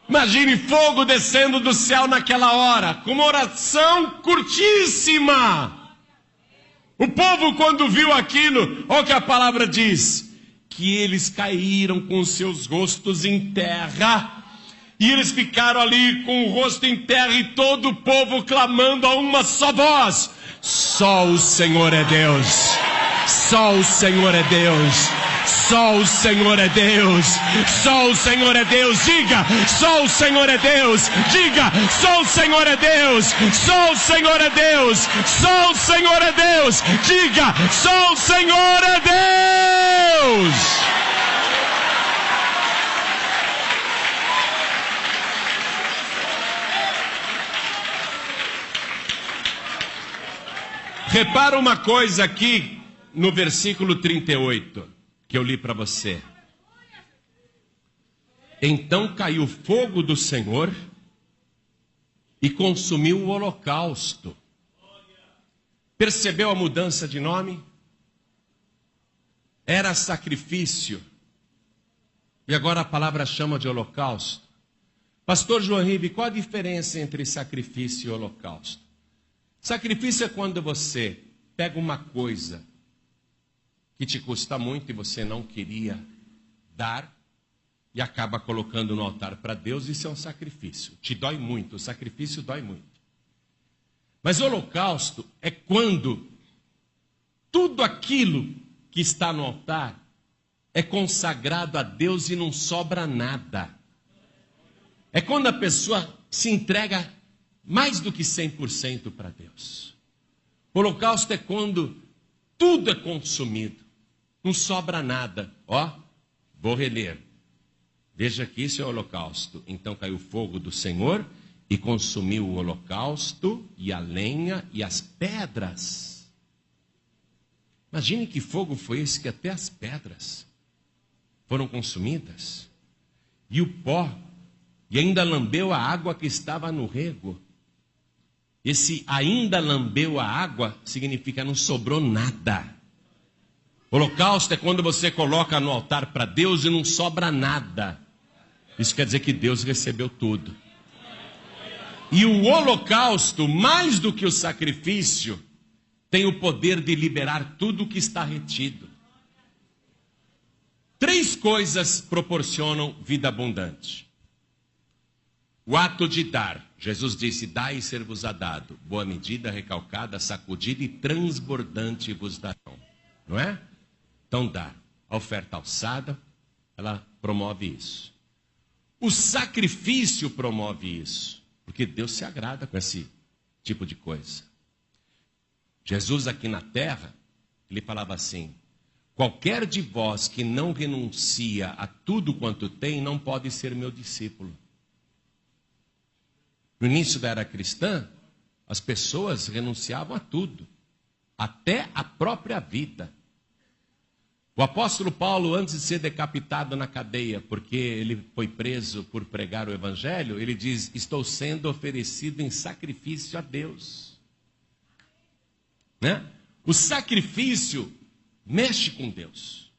Imagine fogo descendo do céu naquela hora, com uma oração curtíssima. O povo, quando viu aquilo, olha o que a palavra diz: que eles caíram com seus rostos em terra, e eles ficaram ali com o rosto em terra, e todo o povo clamando a uma só voz: só o Senhor é Deus, só o Senhor é Deus. Só o Senhor é Deus, só o Senhor é Deus, diga, só o Senhor é Deus, diga, só o Senhor é Deus, só o Senhor é Deus, só o Senhor é Deus, diga, só o Senhor é Deus. Repara uma coisa aqui no versículo 38. Que eu li para você. Então caiu fogo do Senhor e consumiu o holocausto. Percebeu a mudança de nome? Era sacrifício. E agora a palavra chama de holocausto. Pastor João Ribe, qual a diferença entre sacrifício e holocausto? Sacrifício é quando você pega uma coisa que te custa muito e você não queria dar, e acaba colocando no altar para Deus. Isso é um sacrifício. Te dói muito, o sacrifício dói muito. Mas o holocausto é quando tudo aquilo que está no altar é consagrado a Deus e não sobra nada. É quando a pessoa se entrega mais do que 100% para Deus. O holocausto é quando tudo é consumido. Não sobra nada. Ó, vou reler. Veja que isso é o holocausto. Então caiu o fogo do Senhor e consumiu o holocausto e a lenha e as pedras. Imagine que fogo foi esse que até as pedras foram consumidas. E o pó, e ainda lambeu a água que estava no rego. Esse ainda lambeu a água significa não sobrou nada. Holocausto é quando você coloca no altar para Deus e não sobra nada. Isso quer dizer que Deus recebeu tudo. E o holocausto, mais do que o sacrifício, tem o poder de liberar tudo o que está retido. 3 coisas proporcionam vida abundante. O ato de dar. Jesus disse: dai e ser-vos-á dado. Boa medida, recalcada, sacudida e transbordante vos darão. Não é? Então dá. A oferta alçada, ela promove isso. O sacrifício promove isso. Porque Deus se agrada com esse tipo de coisa. Jesus aqui na terra, ele falava assim: qualquer de vós que não renuncia a tudo quanto tem, não pode ser meu discípulo. No início da era cristã, as pessoas renunciavam a tudo. até a própria vida. O apóstolo Paulo, antes de ser decapitado na cadeia, porque ele foi preso por pregar o evangelho, ele diz: estou sendo oferecido em sacrifício a Deus. Né? O sacrifício mexe com Deus.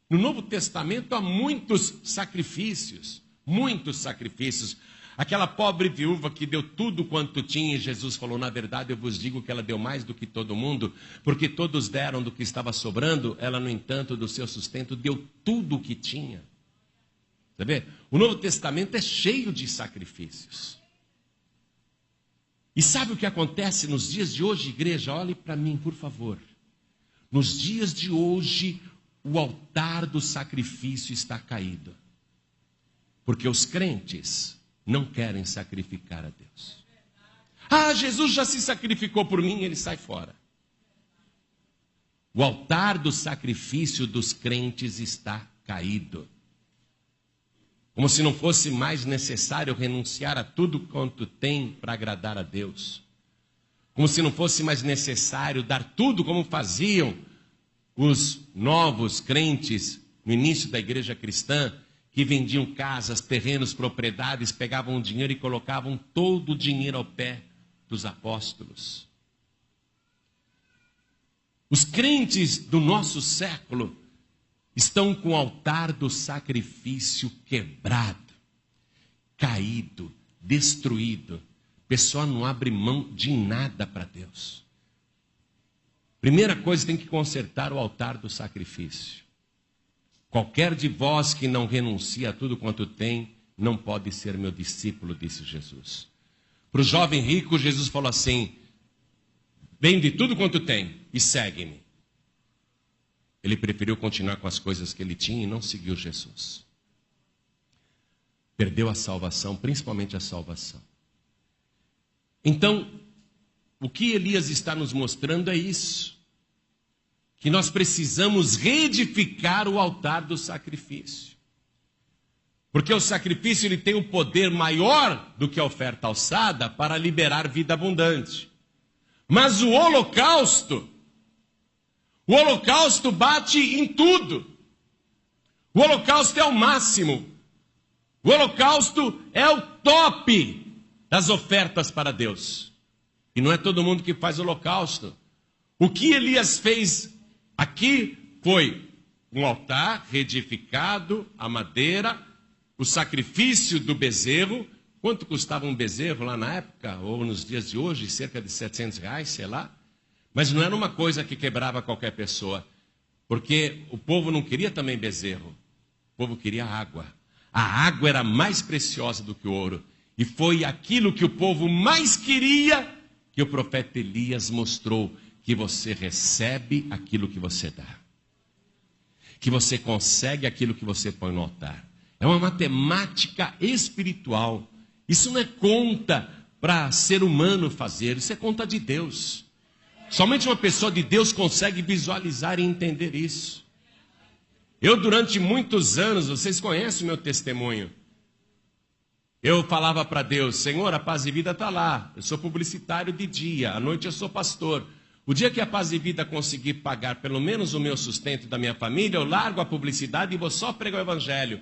No Novo Testamento há muitos sacrifícios, muitos sacrifícios. Aquela pobre viúva que deu tudo quanto tinha, e Jesus falou: na verdade eu vos digo que ela deu mais do que todo mundo, porque todos deram do que estava sobrando, ela, no entanto, do seu sustento, deu tudo o que tinha. Você vê? O Novo Testamento é cheio de sacrifícios. E sabe o que acontece nos dias de hoje, igreja? Olhe para mim, por favor. Nos dias de hoje, o altar do sacrifício está caído. Porque os crentes não querem sacrificar a Deus. Ah, Jesus já se sacrificou por mim, ele sai fora. O altar do sacrifício dos crentes está caído. Como se não fosse mais necessário renunciar a tudo quanto tem para agradar a Deus. Como se não fosse mais necessário dar tudo como faziam os novos crentes no início da igreja cristã, que vendiam casas, terrenos, propriedades, pegavam o dinheiro e colocavam todo o dinheiro ao pé dos apóstolos. Os crentes do nosso século estão com o altar do sacrifício quebrado, caído, destruído. A pessoa não abre mão de nada para Deus. Primeira coisa, tem que consertar o altar do sacrifício. Qualquer de vós que não renuncia a tudo quanto tem, não pode ser meu discípulo, disse Jesus. Para o jovem rico, Jesus falou assim: vende tudo quanto tem e segue-me. Ele preferiu continuar com as coisas que ele tinha e não seguiu Jesus. Perdeu a salvação, principalmente a salvação. Então, o que Elias está nos mostrando é isso. Que nós precisamos reedificar o altar do sacrifício. Porque o sacrifício ele tem um poder maior do que a oferta alçada para liberar vida abundante. Mas o holocausto bate em tudo. O holocausto é o máximo. O holocausto é o top das ofertas para Deus. E não é todo mundo que faz holocausto. O que Elias fez aqui foi um altar reedificado, a madeira, o sacrifício do bezerro. Quanto custava um bezerro lá na época, ou nos dias de hoje? Cerca de R$700, sei lá. Mas não era uma coisa que quebrava qualquer pessoa, porque o povo não queria também bezerro, o povo queria água. A água era mais preciosa do que o ouro, e foi aquilo que o povo mais queria que o profeta Elias mostrou: que você recebe aquilo que você dá, que você consegue aquilo que você põe no altar. É uma matemática espiritual. Isso não é conta para ser humano fazer, isso é conta de Deus. Somente uma pessoa de Deus consegue visualizar e entender isso. Eu, durante muitos anos, vocês conhecem o meu testemunho, eu falava para Deus: Senhor, a Paz e Vida está lá, eu sou publicitário de dia, à noite eu sou pastor. O dia que a Paz e Vida conseguir pagar pelo menos o meu sustento da minha família, eu largo a publicidade e vou só pregar o evangelho.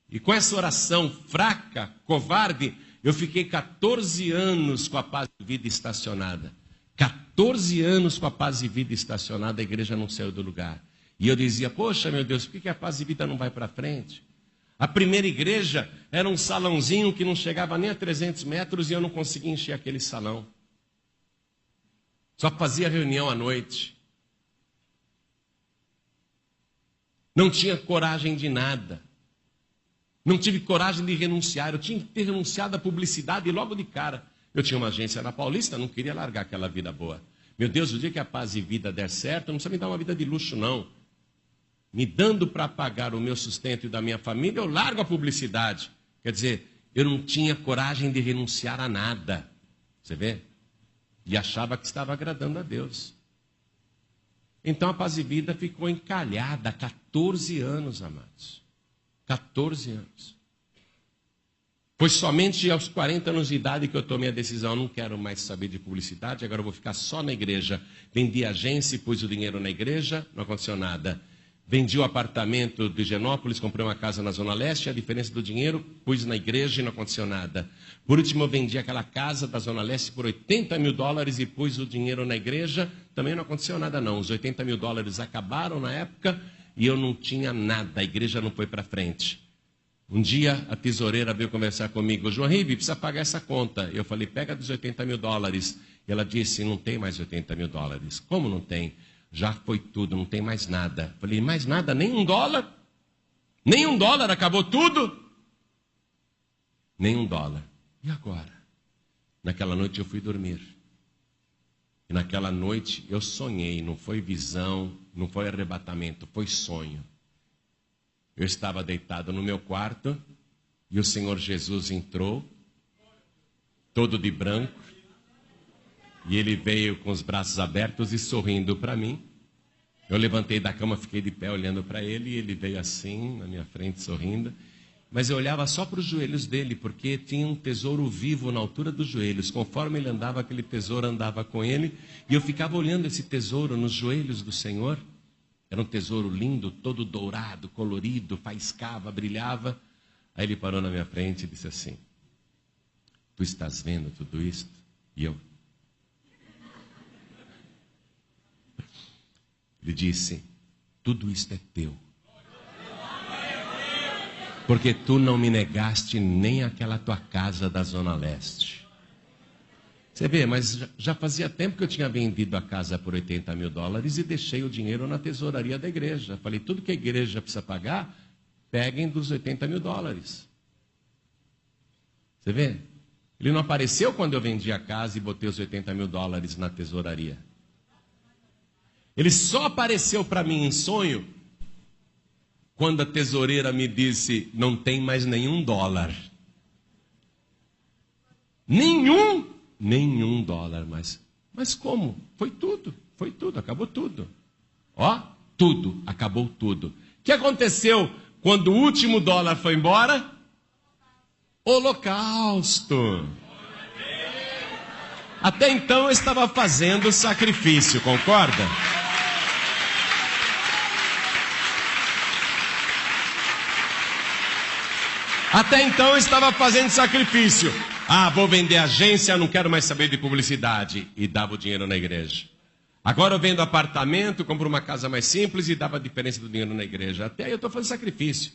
E com essa oração fraca, covarde, eu fiquei 14 anos com a Paz e Vida estacionada. 14 anos com a Paz e Vida estacionada, a igreja não saiu do lugar. E eu dizia: poxa, meu Deus, por que a Paz e Vida não vai para frente? A primeira igreja era um salãozinho que não chegava nem a 300 metros e eu não conseguia encher aquele salão. Só fazia reunião à noite. Não tinha coragem de nada. Não tive coragem de renunciar. Eu tinha que ter renunciado à publicidade logo de cara. Eu tinha uma agência na Paulista, não queria largar aquela vida boa. Meu Deus, o dia que a Paz e Vida der certo, não precisa me dar uma vida de luxo, não. Me dando para pagar o meu sustento e da minha família, eu largo a publicidade. Quer dizer, eu não tinha coragem de renunciar a nada. Você vê? E achava que estava agradando a Deus. Então a Paz e Vida ficou encalhada há 14 anos, amados. 14 anos. Foi somente aos 40 anos de idade que eu tomei a decisão, eu não quero mais saber de publicidade, agora eu vou ficar só na igreja. Vendi a agência e pus o dinheiro na igreja, não aconteceu nada. Vendi o apartamento de Higienópolis, comprei uma casa na Zona Leste, a diferença do dinheiro pus na igreja e não aconteceu nada. Por último, eu vendi aquela casa da Zona Leste por $80 mil e pus o dinheiro na igreja, também não aconteceu nada não. Os $80 mil acabaram na época e eu não tinha nada, a igreja não foi para frente. Um dia a tesoureira veio conversar comigo, João Ribe, precisa pagar essa conta. Eu falei, pega dos $80 mil. E ela disse, não tem mais $80 mil. Como não tem? Já foi tudo, não tem mais nada. Eu falei, mais nada? Nem $1? Nem $1? Acabou tudo? Nem $1. E agora? Naquela noite eu fui dormir. E naquela noite eu sonhei, não foi visão, não foi arrebatamento, foi sonho. Eu estava deitado no meu quarto e o Senhor Jesus entrou, todo de branco, e ele veio com os braços abertos e sorrindo para mim. Eu levantei da cama, fiquei de pé olhando para ele e ele veio assim, na minha frente, sorrindo. Mas eu olhava só para os joelhos dele, porque tinha um tesouro vivo na altura dos joelhos. Conforme ele andava, aquele tesouro andava com ele. E eu ficava olhando esse tesouro nos joelhos do Senhor. Era um tesouro lindo, todo dourado, colorido, faiscava, brilhava. Aí ele parou na minha frente e disse assim, tu estás vendo tudo isso? E eu... Ele disse, tudo isto é teu. Porque tu não me negaste nem aquela tua casa da Zona Leste. Você vê, mas já fazia tempo que eu tinha vendido a casa por $80 mil e deixei o dinheiro na tesouraria da igreja. Falei, tudo que a igreja precisa pagar, peguem dos $80 mil. Você vê? Ele não apareceu quando eu vendi a casa e botei os $80 mil na tesouraria. Ele só apareceu para mim em sonho quando a tesoureira me disse, não tem mais nenhum $. Nenhum $, mas como? Foi tudo, acabou tudo. Ó, tudo, acabou tudo. O que aconteceu quando o último $1 foi embora? Holocausto. Até então eu estava fazendo sacrifício, concorda? Até então eu estava fazendo sacrifício. Ah, vou vender agência, não quero mais saber de publicidade. E dava o dinheiro na igreja. Agora eu vendo apartamento, compro uma casa mais simples e dava a diferença do dinheiro na igreja. Até aí eu estou fazendo sacrifício.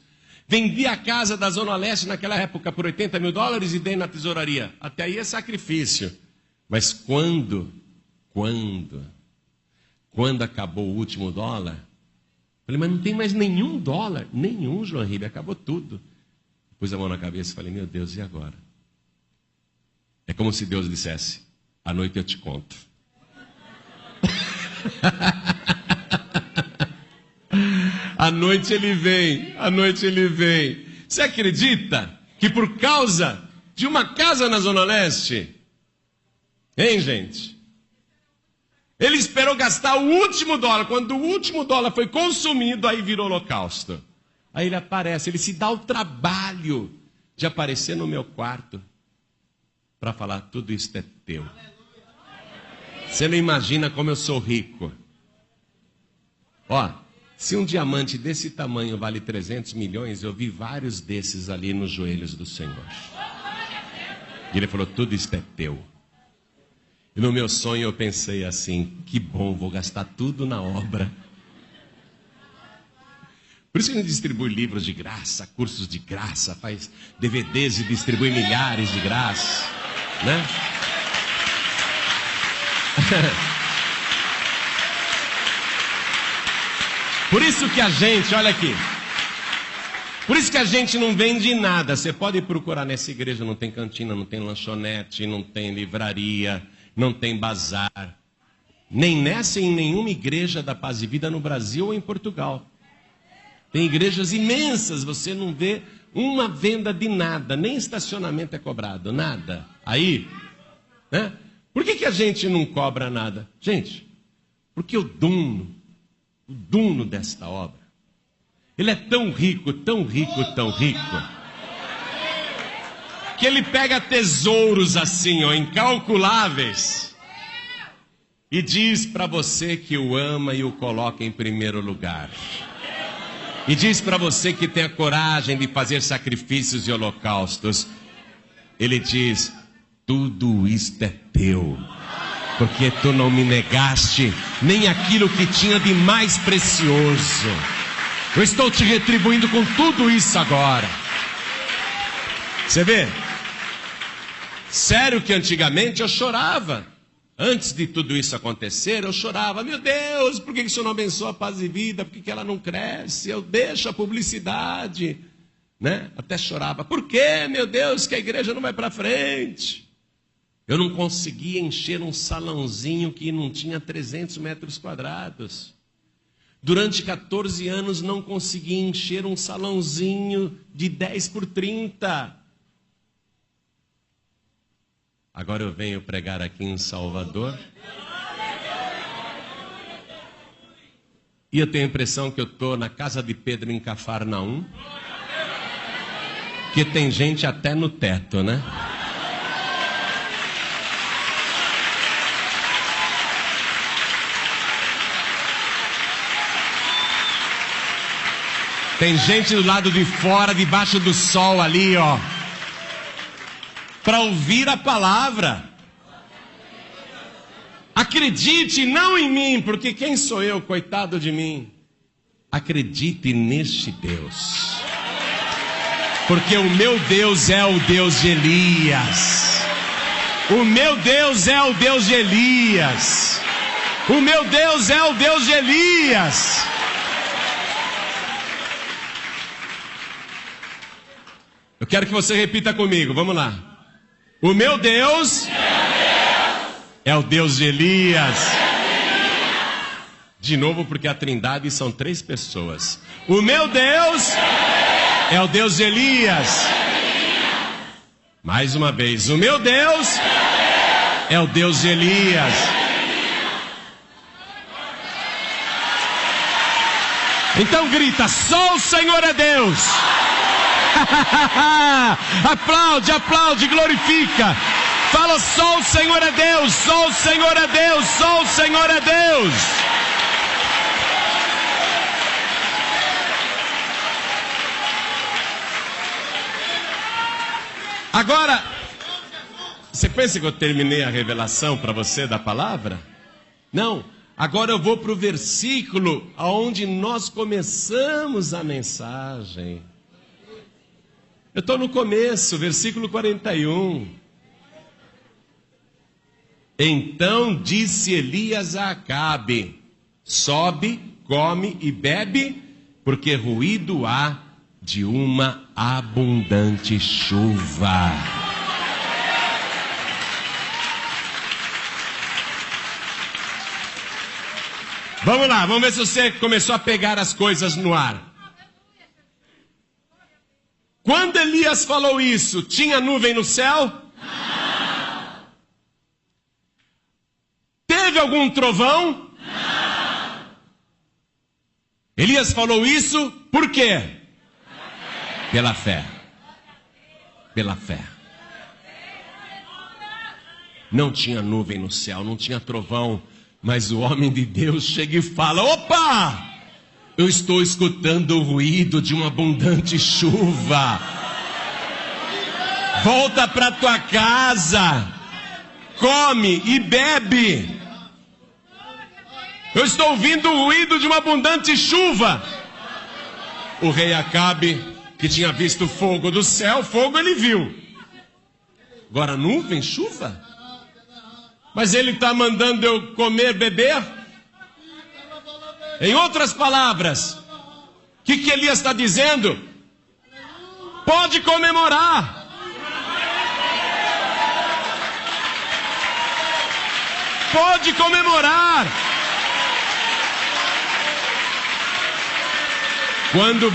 Vendi a casa da Zona Leste naquela época por $80 mil e dei na tesouraria. Até aí é sacrifício. Mas quando acabou o último $, falei, mas não tem mais nenhum $. Nenhum, João Ribe, acabou tudo. Pus a mão na cabeça e falei, meu Deus, e agora? É como se Deus dissesse, à noite eu te conto. À noite ele vem. Você acredita que por causa de uma casa na Zona Leste, hein, gente? Ele esperou gastar o último $. Quando o último $, foi consumido, aí virou holocausto. Aí ele aparece, ele se dá o trabalho de aparecer no meu quarto para falar, tudo isso é teu. Você não imagina como eu sou rico. Ó, se um diamante desse tamanho vale 300 milhões, eu vi vários desses ali nos joelhos do Senhor. E ele falou, tudo isso é teu. E no meu sonho eu pensei assim, que bom, vou gastar tudo na obra. Por isso que a gente distribui livros de graça, cursos de graça, faz DVDs e distribui milhares de graça, né? Por isso que a gente, olha aqui, por isso que a gente não vende nada. Você pode procurar nessa igreja, não tem cantina, não tem lanchonete, não tem livraria, não tem bazar. Nem nessa e em nenhuma igreja da Paz e Vida no Brasil ou em Portugal. Tem igrejas imensas, você não vê uma venda de nada, nem estacionamento é cobrado, nada. Aí, né? Por que a gente não cobra nada? Gente, porque o dono desta obra, ele é tão rico, que ele pega tesouros assim, ó, incalculáveis, e diz para você que o ama e o coloca em primeiro lugar. E diz para você que tem a coragem de fazer sacrifícios e holocaustos. Ele diz: tudo isto é teu, porque tu não me negaste nem aquilo que tinha de mais precioso. Eu estou te retribuindo com tudo isso agora. Você vê? Sério que antigamente eu chorava. Antes de tudo isso acontecer, eu chorava. Meu Deus, por que o Senhor não abençoa a Paz e Vida? Por que ela não cresce? Eu deixo a publicidade, né? Até chorava. Por que, meu Deus, que a igreja não vai para frente? Eu não conseguia encher um salãozinho que não tinha 300 metros quadrados. Durante 14 anos não consegui encher um salãozinho de 10 por 30. Agora eu venho pregar aqui em Salvador. E eu tenho a impressão que eu estou na casa de Pedro em Cafarnaum. Que tem gente até no teto, né? Tem gente do lado de fora, debaixo do sol ali, ó, para ouvir a palavra. Acredite não em mim, porque quem sou eu, coitado de mim? Acredite neste Deus. Porque o meu Deus é o Deus de Elias. O meu Deus é o Deus de Elias. O meu Deus é o Deus de Elias. Eu quero que você repita comigo, vamos lá. O meu Deus é o Deus de Elias. De novo, porque a Trindade são 3 pessoas. O meu Deus é o Deus de Elias. Mais uma vez, o meu Deus é o Deus de Elias. Então grita: só o Senhor é Deus. Aplaude, aplaude, glorifica. Fala: só o Senhor é Deus, só o Senhor é Deus, só o Senhor é Deus. Agora, você pensa que eu terminei a revelação para você da palavra? Não, agora eu vou para o versículo onde nós começamos a mensagem. Eu estou no começo, versículo 41. Então disse Elias a Acabe: sobe, come e bebe, porque ruído há de uma abundante chuva. Vamos lá, vamos ver se você começou a pegar as coisas no ar. Quando Elias falou isso, tinha nuvem no céu? Não. Teve algum trovão? Não. Elias falou isso por quê? Pela fé. Pela fé. Não tinha nuvem no céu, não tinha trovão, mas o homem de Deus chega e fala: opa! Eu estou escutando o ruído de uma abundante chuva. Volta para tua casa, come e bebe. Eu estou ouvindo o ruído de uma abundante chuva. O rei Acabe, que tinha visto fogo do céu, fogo ele viu. Agora nuvem, chuva? Mas ele está mandando eu comer, beber? Em outras palavras, o que Elias está dizendo? Pode comemorar. Pode comemorar. Quando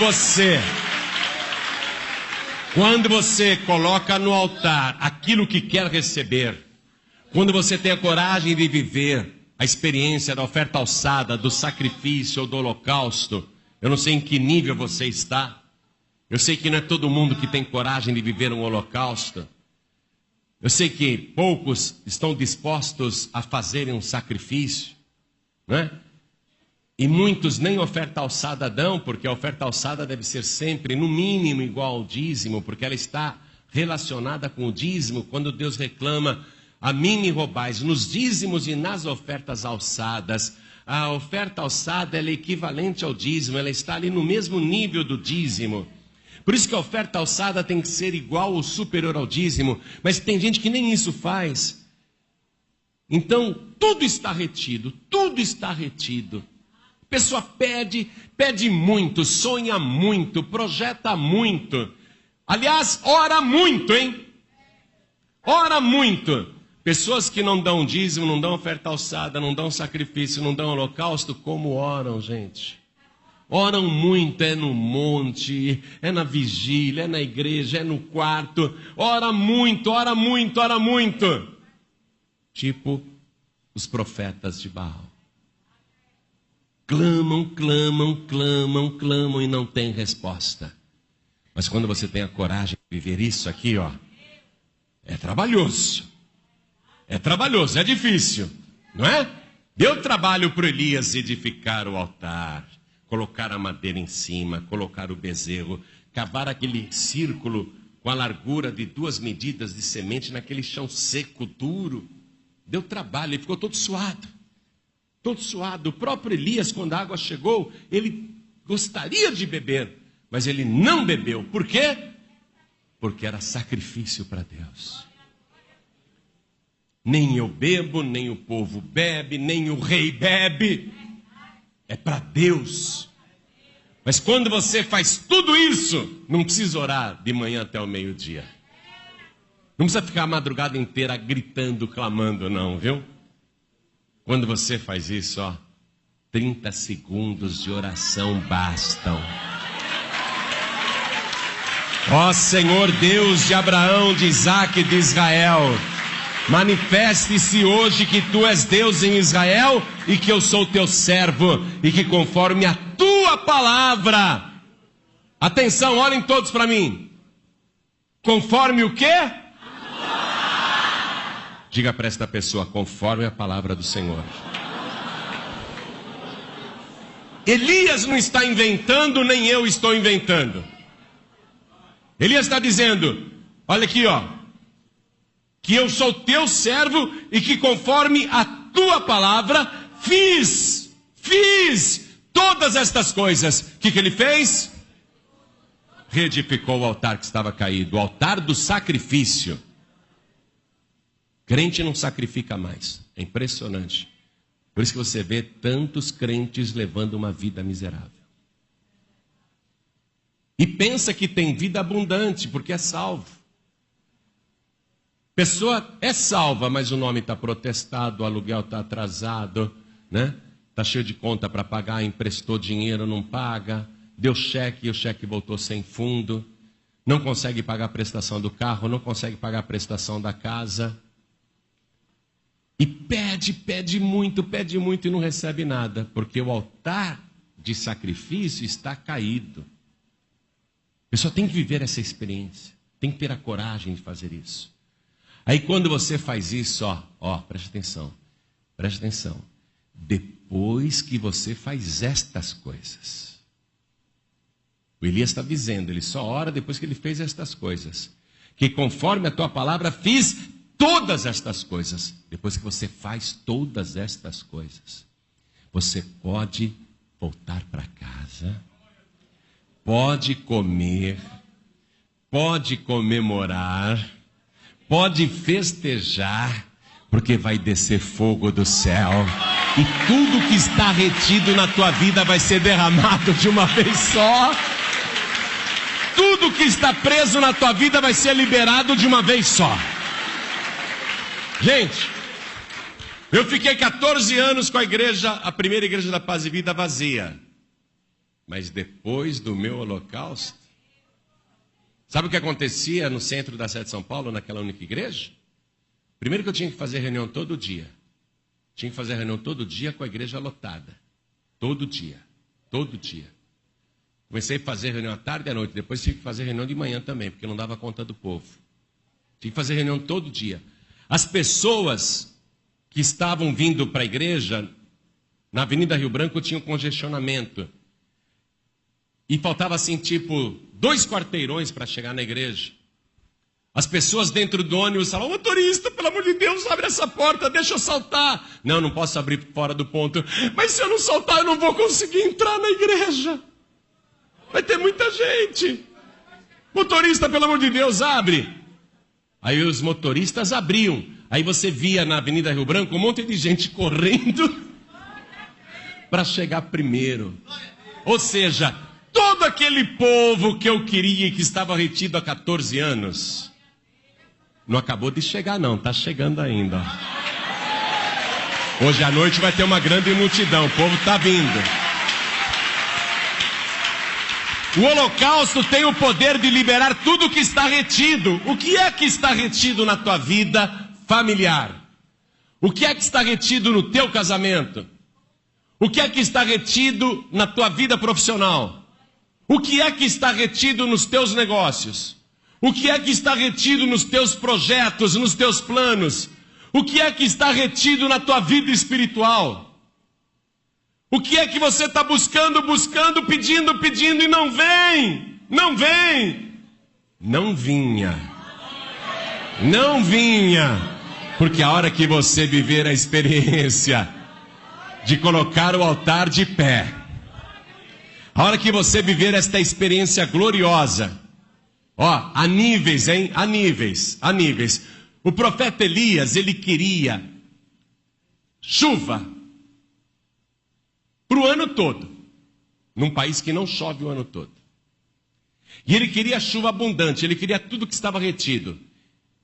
você coloca no altar aquilo que quer receber, quando você tem a coragem de viver a experiência da oferta alçada, do sacrifício ou do holocausto, eu não sei em que nível você está. Eu sei que não é todo mundo que tem coragem de viver um holocausto. Eu sei que poucos estão dispostos a fazerem um sacrifício, né? E muitos nem oferta alçada dão, porque a oferta alçada deve ser sempre, no mínimo, igual ao dízimo, porque ela está relacionada com o dízimo. Quando Deus reclama, a mim me roubais, nos dízimos e nas ofertas alçadas. A oferta alçada ela é equivalente ao dízimo, ela está ali no mesmo nível do dízimo. Por isso que a oferta alçada tem que ser igual ou superior ao dízimo, mas tem gente que nem isso faz. Então, tudo está retido, tudo está retido. A pessoa pede muito, sonha muito, projeta muito. Aliás, ora muito, hein? Ora muito. Pessoas que não dão dízimo, não dão oferta alçada, não dão sacrifício, não dão holocausto, como oram, gente? Oram muito, é no monte, é na vigília, é na igreja, é no quarto. Ora muito, ora muito, ora muito. Tipo os profetas de Baal. Clamam, clamam, clamam, clamam e não tem resposta. Mas quando você tem a coragem de viver isso aqui, ó, é trabalhoso. É trabalhoso, é difícil, não é? Deu trabalho para Elias edificar o altar, colocar a madeira em cima, colocar o bezerro, cavar aquele círculo com a largura de 2 medidas de semente naquele chão seco, duro. Deu trabalho, ele ficou todo suado. Todo suado. O próprio Elias, quando a água chegou, ele gostaria de beber, mas ele não bebeu. Por quê? Porque era sacrifício para Deus. Nem eu bebo, nem o povo bebe, nem o rei bebe. É para Deus. Mas quando você faz tudo isso, não precisa orar de manhã até o meio-dia. Não precisa ficar a madrugada inteira gritando, clamando, não, viu? Quando você faz isso, ó, 30 segundos de oração bastam. Ó Senhor Deus de Abraão, de Isaque e de Israel, manifeste-se hoje que tu és Deus em Israel e que eu sou teu servo e que conforme a tua palavra, atenção, olhem todos para mim, conforme o quê? Diga para esta pessoa, conforme a palavra do Senhor. Elias não está inventando, nem eu estou inventando. Elias está dizendo, olha aqui, ó, que eu sou teu servo e que conforme a tua palavra fiz todas estas coisas. O que ele fez? Reedificou o altar que estava caído, o altar do sacrifício. Crente não sacrifica mais, é impressionante. Por isso que você vê tantos crentes levando uma vida miserável. E pensa que tem vida abundante, porque é salvo. Pessoa é salva, mas o nome está protestado, o aluguel está atrasado, né? Está cheio de conta para pagar, emprestou dinheiro, não paga, deu cheque e o cheque voltou sem fundo, não consegue pagar a prestação do carro, não consegue pagar a prestação da casa. E pede muito e não recebe nada, porque o altar de sacrifício está caído. A pessoa tem que viver essa experiência, tem que ter a coragem de fazer isso. Aí quando você faz isso, ó, preste atenção. Depois que você faz estas coisas. O Elias está dizendo, ele só ora depois que ele fez estas coisas. Que conforme a tua palavra fiz todas estas coisas. Depois que você faz todas estas coisas, você pode voltar para casa, pode comer, pode comemorar, pode festejar, porque vai descer fogo do céu e tudo que está retido na tua vida vai ser derramado de uma vez só. Tudo que está preso na tua vida vai ser liberado de uma vez só. Gente, eu fiquei 14 anos com a primeira igreja da Paz e Vida vazia. Mas depois do meu holocausto, sabe o que acontecia no centro da sede de São Paulo, naquela única igreja? Primeiro que eu tinha que fazer reunião todo dia. Tinha que fazer reunião todo dia com a igreja lotada. Todo dia. Comecei a fazer reunião à tarde e à noite. Depois tive que fazer reunião de manhã também, porque não dava conta do povo. Tinha que fazer reunião todo dia. As pessoas que estavam vindo para a igreja, na Avenida Rio Branco, tinham congestionamento. E faltava assim, tipo, 2 quarteirões para chegar na igreja. As pessoas dentro do ônibus falavam: motorista, pelo amor de Deus, abre essa porta, deixa eu saltar. Não, não posso abrir fora do ponto. Mas se eu não saltar, eu não vou conseguir entrar na igreja. Vai ter muita gente. Motorista, pelo amor de Deus, abre. Aí os motoristas abriam. Aí você via na Avenida Rio Branco um monte de gente correndo para chegar primeiro. Ou seja, todo aquele povo que eu queria e que estava retido há 14 anos, não acabou de chegar não, está chegando ainda. Hoje à noite vai ter uma grande multidão, o povo está vindo. O holocausto tem o poder de liberar tudo que está retido. O que é que está retido na tua vida familiar? O que é que está retido no teu casamento? O que é que está retido na tua vida profissional? O que é que está retido nos teus negócios? O que é que está retido nos teus projetos, nos teus planos? O que é que está retido na tua vida espiritual? O que é que você está buscando, pedindo e não vem? Não vem. Não vinha. Não vinha. Porque a hora que você viver a experiência de colocar o altar de pé, a hora que você viver esta experiência gloriosa, ó, há níveis, hein? Há níveis, há níveis. O profeta Elias, ele queria chuva para o ano todo, num país que não chove o ano todo. E ele queria chuva abundante, ele queria tudo que estava retido.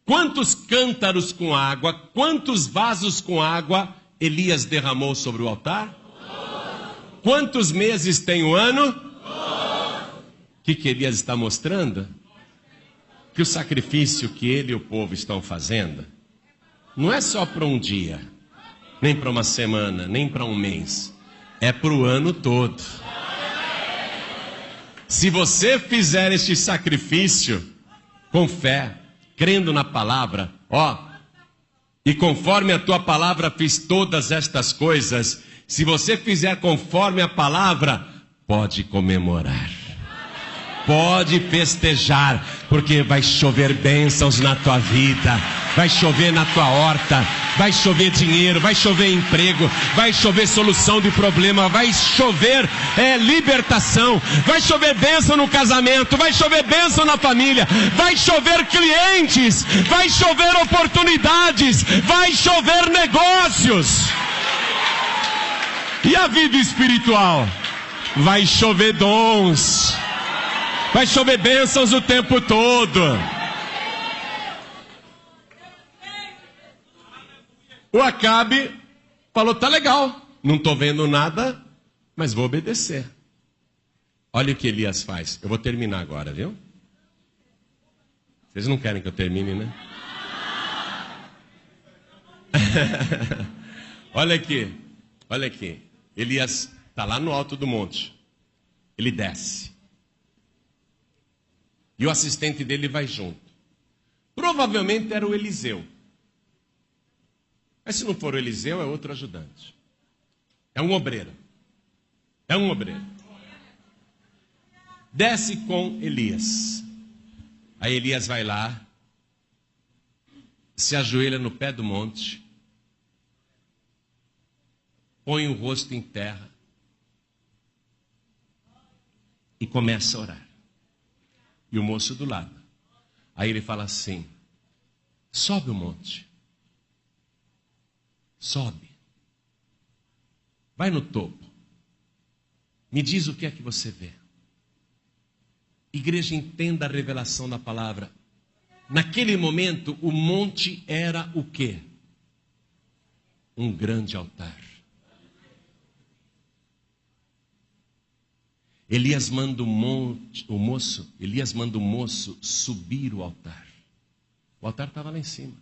Quantos cântaros com água, quantos vasos com água Elias derramou sobre o altar? Quantos meses tem o ano? O que Elias está mostrando? Que o sacrifício que ele e o povo estão fazendo não é só para um dia, nem para uma semana, nem para um mês. É para o ano todo. Se você fizer este sacrifício com fé, crendo na palavra, ó, e conforme a tua palavra fiz todas estas coisas, se você fizer conforme a palavra, pode comemorar. Pode festejar, porque vai chover bênçãos na tua vida, vai chover na tua horta, vai chover dinheiro, vai chover emprego, vai chover solução de problema, vai chover libertação, vai chover bênção no casamento, vai chover bênção na família, vai chover clientes, vai chover oportunidades, vai chover negócios. E a vida espiritual? Vai chover dons. Vai chover bênçãos o tempo todo. O Acabe falou: tá legal, não estou vendo nada, mas vou obedecer. Olha o que Elias faz. Eu vou terminar agora, viu? Vocês não querem que eu termine, né? Olha aqui, olha aqui. Elias está lá no alto do monte. Ele desce. E o assistente dele vai junto. Provavelmente era o Eliseu. Mas se não for o Eliseu, é outro ajudante. É um obreiro. É um obreiro. Desce com Elias. Aí Elias vai lá, se ajoelha no pé do monte, põe o rosto em terra e começa a orar. E o moço do lado. Aí ele fala assim: sobe o monte. Sobe. Vai no topo. Me diz o que é que você vê. Igreja, entenda a revelação da palavra. Naquele momento, o monte era o quê? Um grande altar. Elias manda o moço subir o altar. O altar estava lá em cima.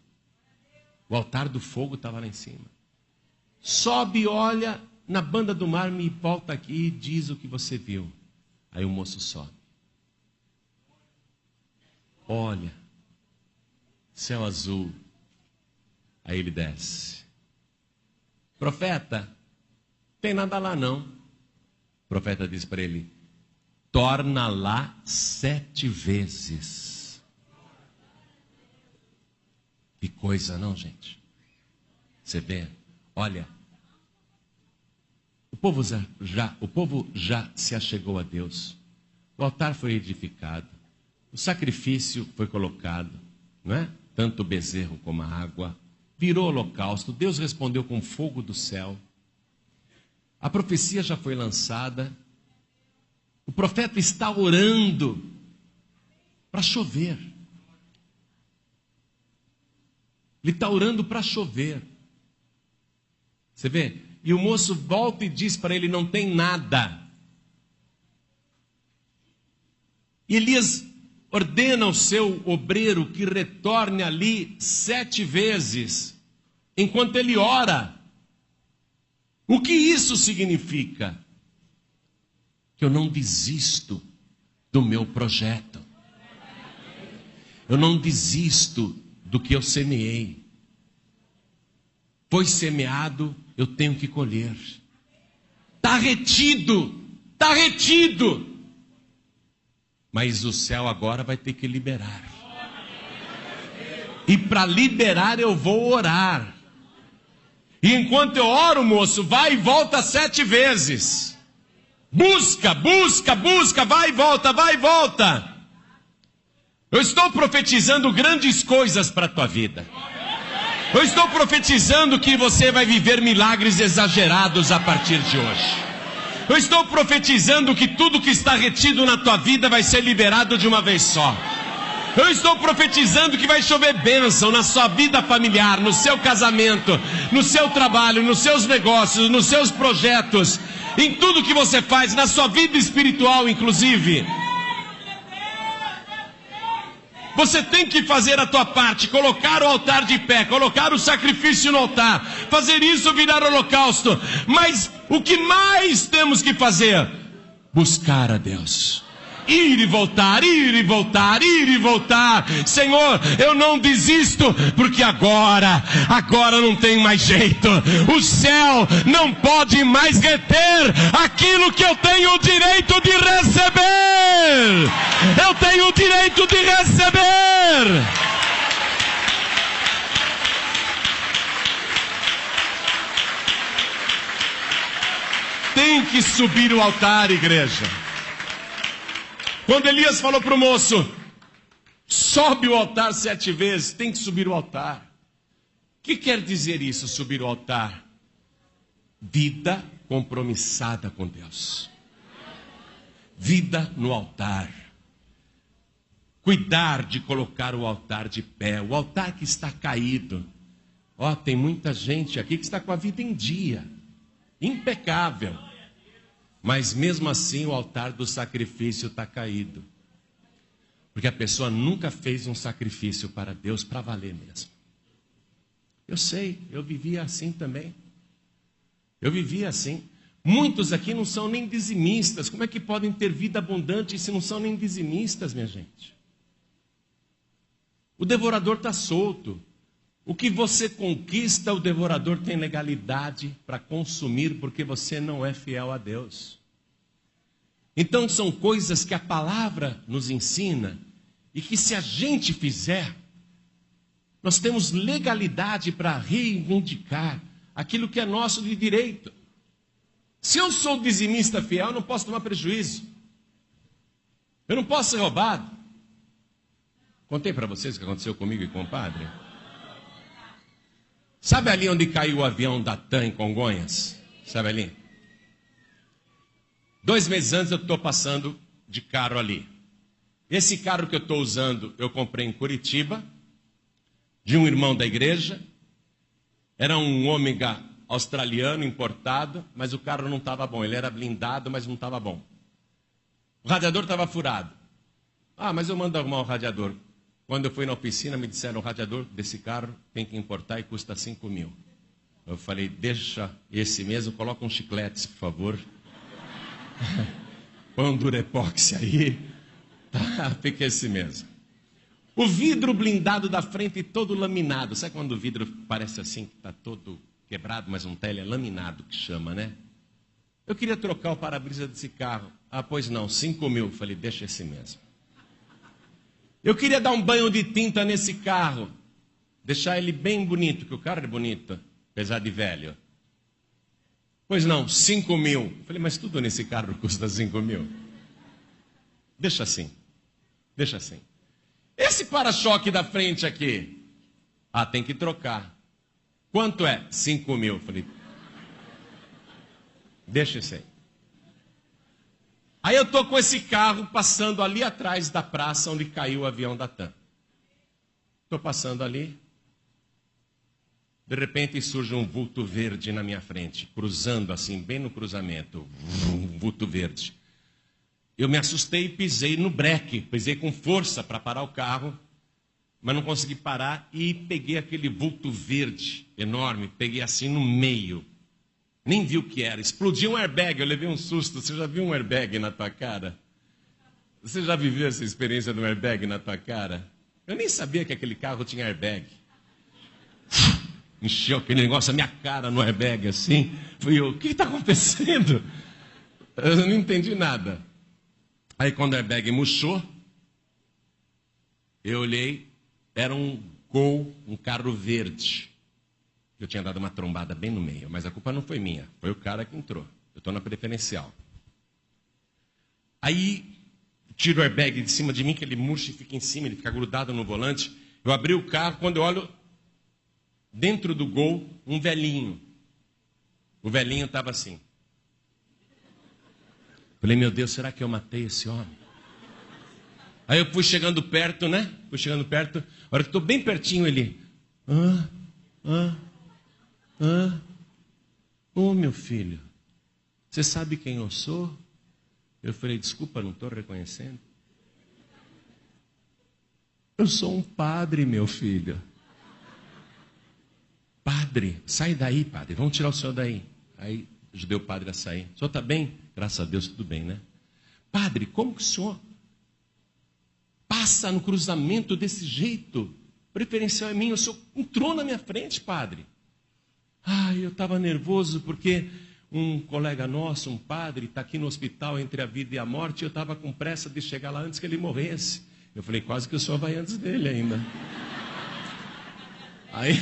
O altar do fogo estava lá em cima. Sobe, olha na banda do mar, me volta aqui e diz o que você viu. Aí o moço sobe. Olha. céu azul. Aí ele desce. Profeta, tem nada lá não. O profeta diz para ele, torna lá 7 vezes. Que coisa, não, gente? Você vê, olha, o povo já se achegou a Deus. O altar foi edificado, o sacrifício foi colocado, não é? Tanto o bezerro como a água, virou holocausto, Deus respondeu com fogo do céu. A profecia já foi lançada, o profeta está orando para chover. Ele está orando para chover. Você vê? E o moço volta e diz para ele, não tem nada. E Elias ordena ao seu obreiro que retorne ali 7 vezes, enquanto ele ora. O que isso significa? Que eu não desisto do meu projeto. Eu não desisto do que eu semeei. Foi semeado, eu tenho que colher. Está retido, está retido. Mas o céu agora vai ter que liberar. E para liberar eu vou orar. E enquanto eu oro, moço, vai e volta 7 vezes. Busca, busca, busca, vai e volta, vai e volta. Eu estou profetizando grandes coisas para a tua vida. Eu estou profetizando que você vai viver milagres exagerados a partir de hoje. Eu estou profetizando que tudo que está retido na tua vida vai ser liberado de uma vez só. Eu estou profetizando que vai chover bênção na sua vida familiar, no seu casamento, no seu trabalho, nos seus negócios, nos seus projetos, em tudo que você faz, na sua vida espiritual inclusive. Você tem que fazer a tua parte, colocar o altar de pé, colocar o sacrifício no altar, fazer isso virar holocausto. Mas o que mais temos que fazer? Buscar a Deus. Ir e voltar, ir e voltar, ir e voltar. Senhor, eu não desisto, porque agora não tem mais jeito. O céu não pode mais reter aquilo que eu tenho o direito de receber. Eu tenho o direito de receber. Tem que subir o altar, igreja. Quando Elias falou para o moço, sobe o altar 7 vezes, tem que subir o altar. O que quer dizer isso, subir o altar? Vida compromissada com Deus. Vida no altar. Cuidar de colocar o altar de pé, o altar que está caído. Ó, tem muita gente aqui que está com a vida em dia, impecável. Mas mesmo assim o altar do sacrifício está caído. Porque a pessoa nunca fez um sacrifício para Deus para valer mesmo. Eu sei, eu vivia assim também. Eu vivia assim. Muitos aqui não são nem dizimistas. Como é que podem ter vida abundante se não são nem dizimistas, minha gente? O devorador está solto. O que você conquista, o devorador tem legalidade para consumir, porque você não é fiel a Deus. Então são coisas que a palavra nos ensina, e que se a gente fizer, nós temos legalidade para reivindicar aquilo que é nosso de direito. Se eu sou dizimista fiel, eu não posso tomar prejuízo. Eu não posso ser roubado. Contei para vocês o que aconteceu comigo e com o padre? Sabe ali onde caiu o avião da TAM em Congonhas? Sabe ali? 2 meses antes eu estou passando de carro ali. Esse carro que eu estou usando, eu comprei em Curitiba, de um irmão da igreja. Era um Ômega australiano importado, mas o carro não estava bom. Ele era blindado, mas não estava bom. O radiador estava furado. Ah, mas eu mando arrumar o radiador. Quando eu fui na oficina, me disseram, o radiador desse carro tem que importar e custa 5 mil. Eu falei, deixa esse mesmo, coloca um chiclete, por favor. Põe um Durepox aí. Tá, fica esse mesmo. O vidro blindado da frente todo laminado. Sabe quando o vidro parece assim, que está todo quebrado, mas não está, ele é laminado que chama, né? Eu queria trocar o para-brisa desse carro. Ah, pois não, 5 mil. Falei, deixa esse mesmo. Eu queria dar um banho de tinta nesse carro. Deixar ele bem bonito, que o carro é bonito, apesar de velho. Pois não, 5 mil. Falei, mas tudo nesse carro custa 5 mil. Deixa assim. Deixa assim. Esse para-choque da frente aqui. Ah, tem que trocar. Quanto é? 5 mil. Falei, deixa isso aí. Aí eu estou com esse carro passando ali atrás da praça onde caiu o avião da TAM. Estou passando ali. De repente surge um vulto verde na minha frente, cruzando assim, bem no cruzamento. Um vulto verde. Eu me assustei e pisei no breque. Pisei com força para parar o carro, mas não consegui parar e peguei aquele vulto verde enorme, peguei assim no meio. Nem vi o que era. Explodiu um airbag, eu levei um susto. Você já viu um airbag na tua cara? Você já viveu essa experiência de um airbag na tua cara? Eu nem sabia que aquele carro tinha airbag. Encheu aquele negócio, a minha cara no airbag assim. Fui eu, o que está acontecendo? Eu não entendi nada. Aí quando o airbag murchou, eu olhei, era um Gol, um carro verde. Eu tinha dado uma trombada bem no meio, mas a culpa não foi minha, foi o cara que entrou. Eu estou na preferencial. Aí, tiro o airbag de cima de mim, que ele murcha e fica em cima, ele fica grudado no volante. Eu abri o carro, quando eu olho, dentro do Gol, um velhinho. O velhinho estava assim. Falei, meu Deus, será que eu matei esse homem? Aí eu fui chegando perto, né? Fui chegando perto. A hora que estou bem pertinho, ele... Ô, meu filho, você sabe quem eu sou? Eu falei, desculpa, não estou reconhecendo. Eu sou um padre, meu filho. Padre, sai daí, padre. Vamos tirar o senhor daí. Aí ajudei o padre a sair. O senhor está bem? Graças a Deus, tudo bem, né? Padre, como que o senhor passa no cruzamento desse jeito? Preferencial é minha. O senhor entrou na minha frente, padre. Ai, eu estava nervoso porque um colega nosso, um padre, está aqui no hospital entre a vida e a morte. E eu estava com pressa de chegar lá antes que ele morresse. Eu falei, quase que o senhor vai antes dele ainda. Aí,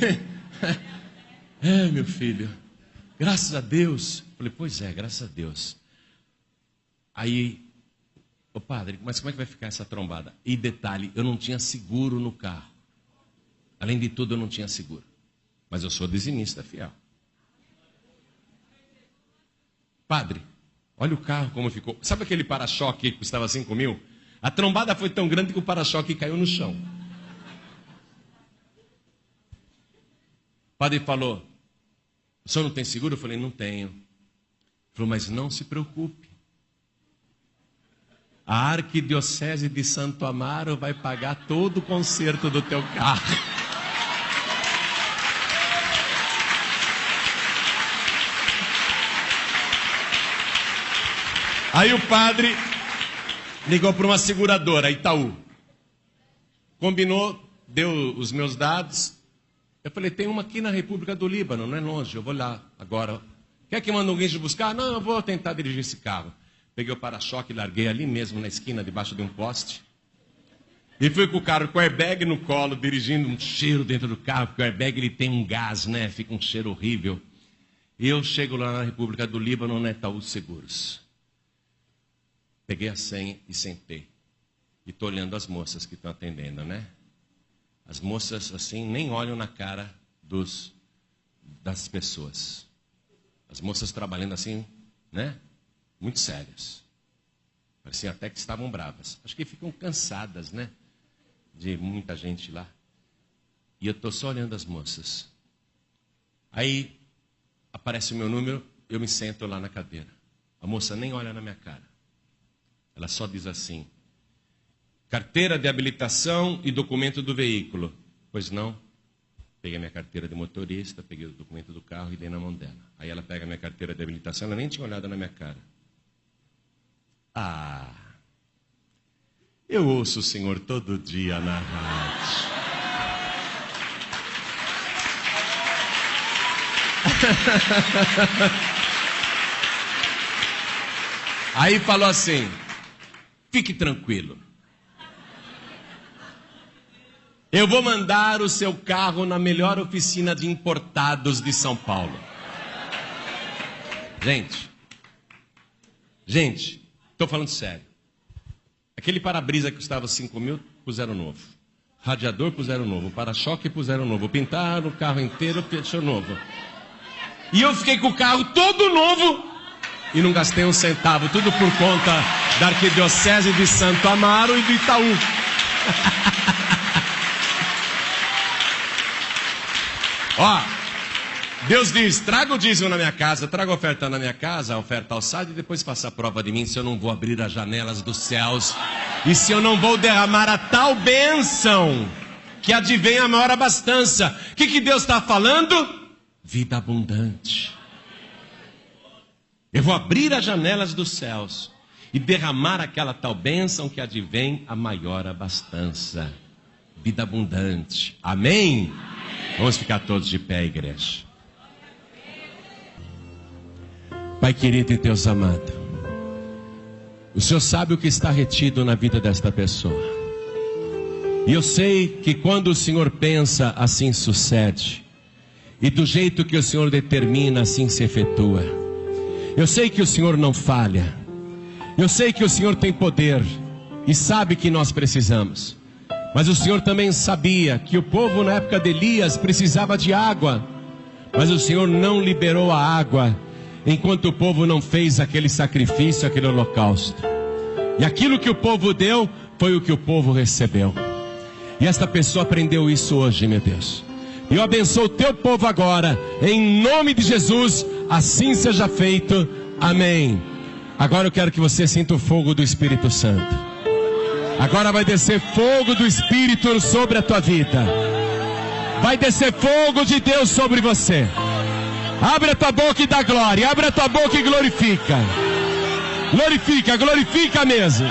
meu filho, graças a Deus. Eu falei, pois é, graças a Deus. Aí, ô padre, mas como é que vai ficar essa trombada? E detalhe, eu não tinha seguro no carro. Além de tudo, eu não tinha seguro. Mas eu sou dizimista fiel. Padre, olha o carro como ficou. Sabe aquele para-choque que custava 5 mil? A trombada foi tão grande que o para-choque caiu no chão. O padre falou, o senhor não tem seguro? Eu falei, não tenho. Ele falou, mas não se preocupe. A Arquidiocese de Santo Amaro vai pagar todo o conserto do teu carro. Aí o padre ligou para uma seguradora, Itaú. Combinou, deu os meus dados. Eu falei, tem uma aqui na República do Líbano, não é longe, eu vou lá agora. Quer que mande alguém te buscar? Não, eu vou tentar dirigir esse carro. Peguei o para-choque e larguei ali mesmo na esquina, debaixo de um poste. E fui com o carro com o airbag no colo, dirigindo, um cheiro dentro do carro, porque o airbag ele tem um gás, né? Fica um cheiro horrível. E eu chego lá na República do Líbano, na Itaú Seguros. Peguei a senha e sentei. E estou olhando as moças que estão atendendo, né? As moças, assim, nem olham na cara das pessoas. As moças trabalhando assim, né? Muito sérias. Parecia até que estavam bravas. Acho que ficam cansadas, né? De muita gente lá. E eu estou só olhando as moças. Aí aparece o meu número, eu me sento lá na cadeira. A moça nem olha na minha cara. Ela só diz assim, carteira de habilitação e documento do veículo. Pois não. Peguei minha carteira de motorista, peguei o documento do carro e dei na mão dela. Aí ela pega minha carteira de habilitação, ela nem tinha olhado na minha cara. Eu ouço o senhor todo dia na rádio. Aí falou assim: fique tranquilo. Eu vou mandar o seu carro na melhor oficina de importados de São Paulo. Gente, estou falando sério. Aquele para-brisa que custava 5 mil, puseram novo. Radiador puseram novo. Para-choque puseram novo. Pintaram o carro inteiro, fechou novo. E eu fiquei com o carro todo novo e não gastei um centavo. Tudo por conta da Arquidiocese de Santo Amaro e do Itaú. Ó, Deus diz: traga o dízimo na minha casa, traga a oferta na minha casa, a oferta alçada, e depois faça a prova de mim se eu não vou abrir as janelas dos céus e se eu não vou derramar a tal bênção que advém a maior abastança. O que Deus está falando? Vida abundante. Eu vou abrir as janelas dos céus e derramar aquela tal bênção que advém a maior abastança. Vida abundante. Amém? Vamos ficar todos de pé, igreja. Pai querido e Deus amado, o Senhor sabe o que está retido na vida desta pessoa. E eu sei que quando o Senhor pensa, assim sucede. E do jeito que o Senhor determina, assim se efetua. Eu sei que o Senhor não falha. Eu sei que o Senhor tem poder e sabe que nós precisamos. Mas o Senhor também sabia que o povo na época de Elias precisava de água. Mas o Senhor não liberou a água enquanto o povo não fez aquele sacrifício, aquele holocausto. E aquilo que o povo deu foi o que o povo recebeu. E esta pessoa aprendeu isso hoje, meu Deus. E eu abençoo o teu povo agora, em nome de Jesus, assim seja feito. Amém. Agora eu quero que você sinta o fogo do Espírito Santo. Agora vai descer fogo do Espírito sobre a tua vida. Vai descer fogo de Deus sobre você. Abre a tua boca e dá glória. Abre a tua boca e glorifica. Glorifica, glorifica mesmo.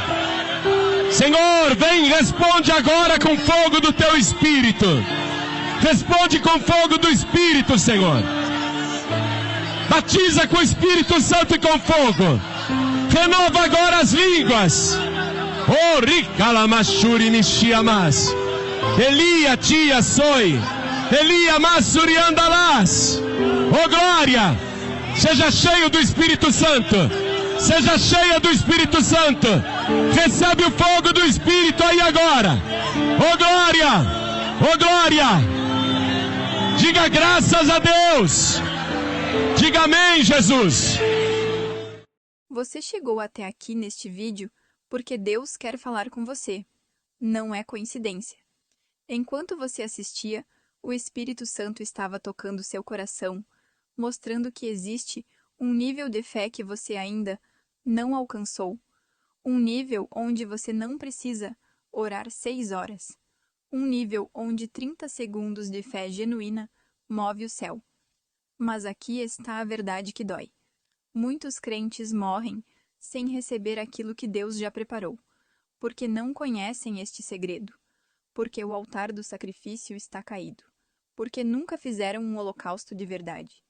Senhor, vem, responde agora com fogo do teu Espírito. Responde com fogo do Espírito, Senhor. Batiza com o Espírito Santo e com fogo. Renova agora as línguas. Oh, ricalamachuri michiamas. Elia tia soi. Elia masuri andalás. Oh, glória. Seja cheio do Espírito Santo. Seja cheia do Espírito Santo. Recebe o fogo do Espírito aí agora. Oh, glória. Oh, glória. Diga graças a Deus. Diga amém, Jesus. Você chegou até aqui neste vídeo porque Deus quer falar com você. Não é coincidência. Enquanto você assistia, o Espírito Santo estava tocando seu coração, mostrando que existe um nível de fé que você ainda não alcançou. Um nível onde você não precisa orar 6 horas. Um nível onde 30 segundos de fé genuína move o céu. Mas aqui está a verdade que dói. Muitos crentes morrem sem receber aquilo que Deus já preparou, porque não conhecem este segredo, porque o altar do sacrifício está caído, porque nunca fizeram um holocausto de verdade.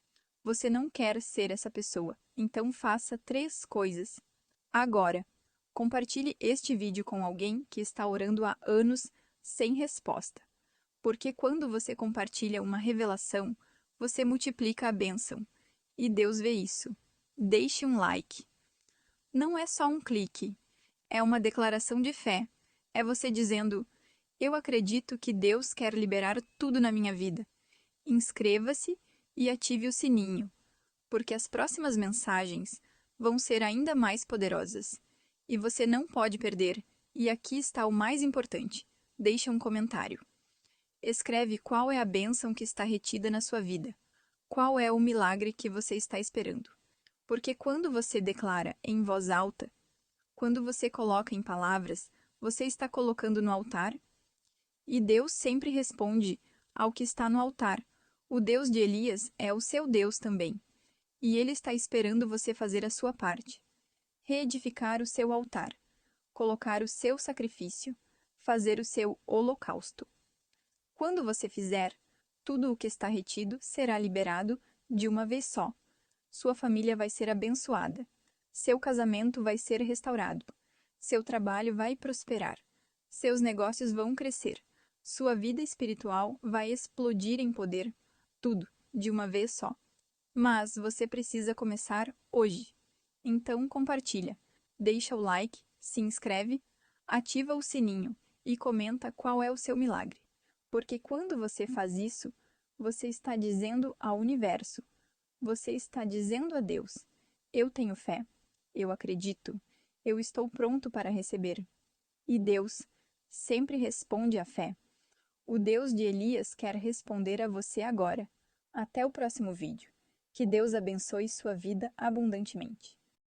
Você não quer ser essa pessoa, então faça 3 coisas. Agora, compartilhe este vídeo com alguém que está orando há anos sem resposta, porque quando você compartilha uma revelação, você multiplica a bênção, e Deus vê isso. Deixe um like. Não é só um clique, é uma declaração de fé. É você dizendo: eu acredito que Deus quer liberar tudo na minha vida. Inscreva-se e ative o sininho, porque as próximas mensagens vão ser ainda mais poderosas. E você não pode perder. E aqui está o mais importante. Deixe um comentário. Escreve qual é a bênção que está retida na sua vida. Qual é o milagre que você está esperando. Porque quando você declara em voz alta, quando você coloca em palavras, você está colocando no altar. E Deus sempre responde ao que está no altar. O Deus de Elias é o seu Deus também. E Ele está esperando você fazer a sua parte. Reedificar o seu altar. Colocar o seu sacrifício. Fazer o seu holocausto. Quando você fizer, tudo o que está retido será liberado de uma vez só. Sua família vai ser abençoada. Seu casamento vai ser restaurado. Seu trabalho vai prosperar. Seus negócios vão crescer. Sua vida espiritual vai explodir em poder. Tudo, de uma vez só. Mas você precisa começar hoje. Então compartilha, deixa o like, se inscreve, ativa o sininho e comenta qual é o seu milagre. Porque quando você faz isso, você está dizendo ao universo, você está dizendo a Deus: eu tenho fé, eu acredito, eu estou pronto para receber. E Deus sempre responde à fé. O Deus de Elias quer responder a você agora. Até o próximo vídeo. Que Deus abençoe sua vida abundantemente.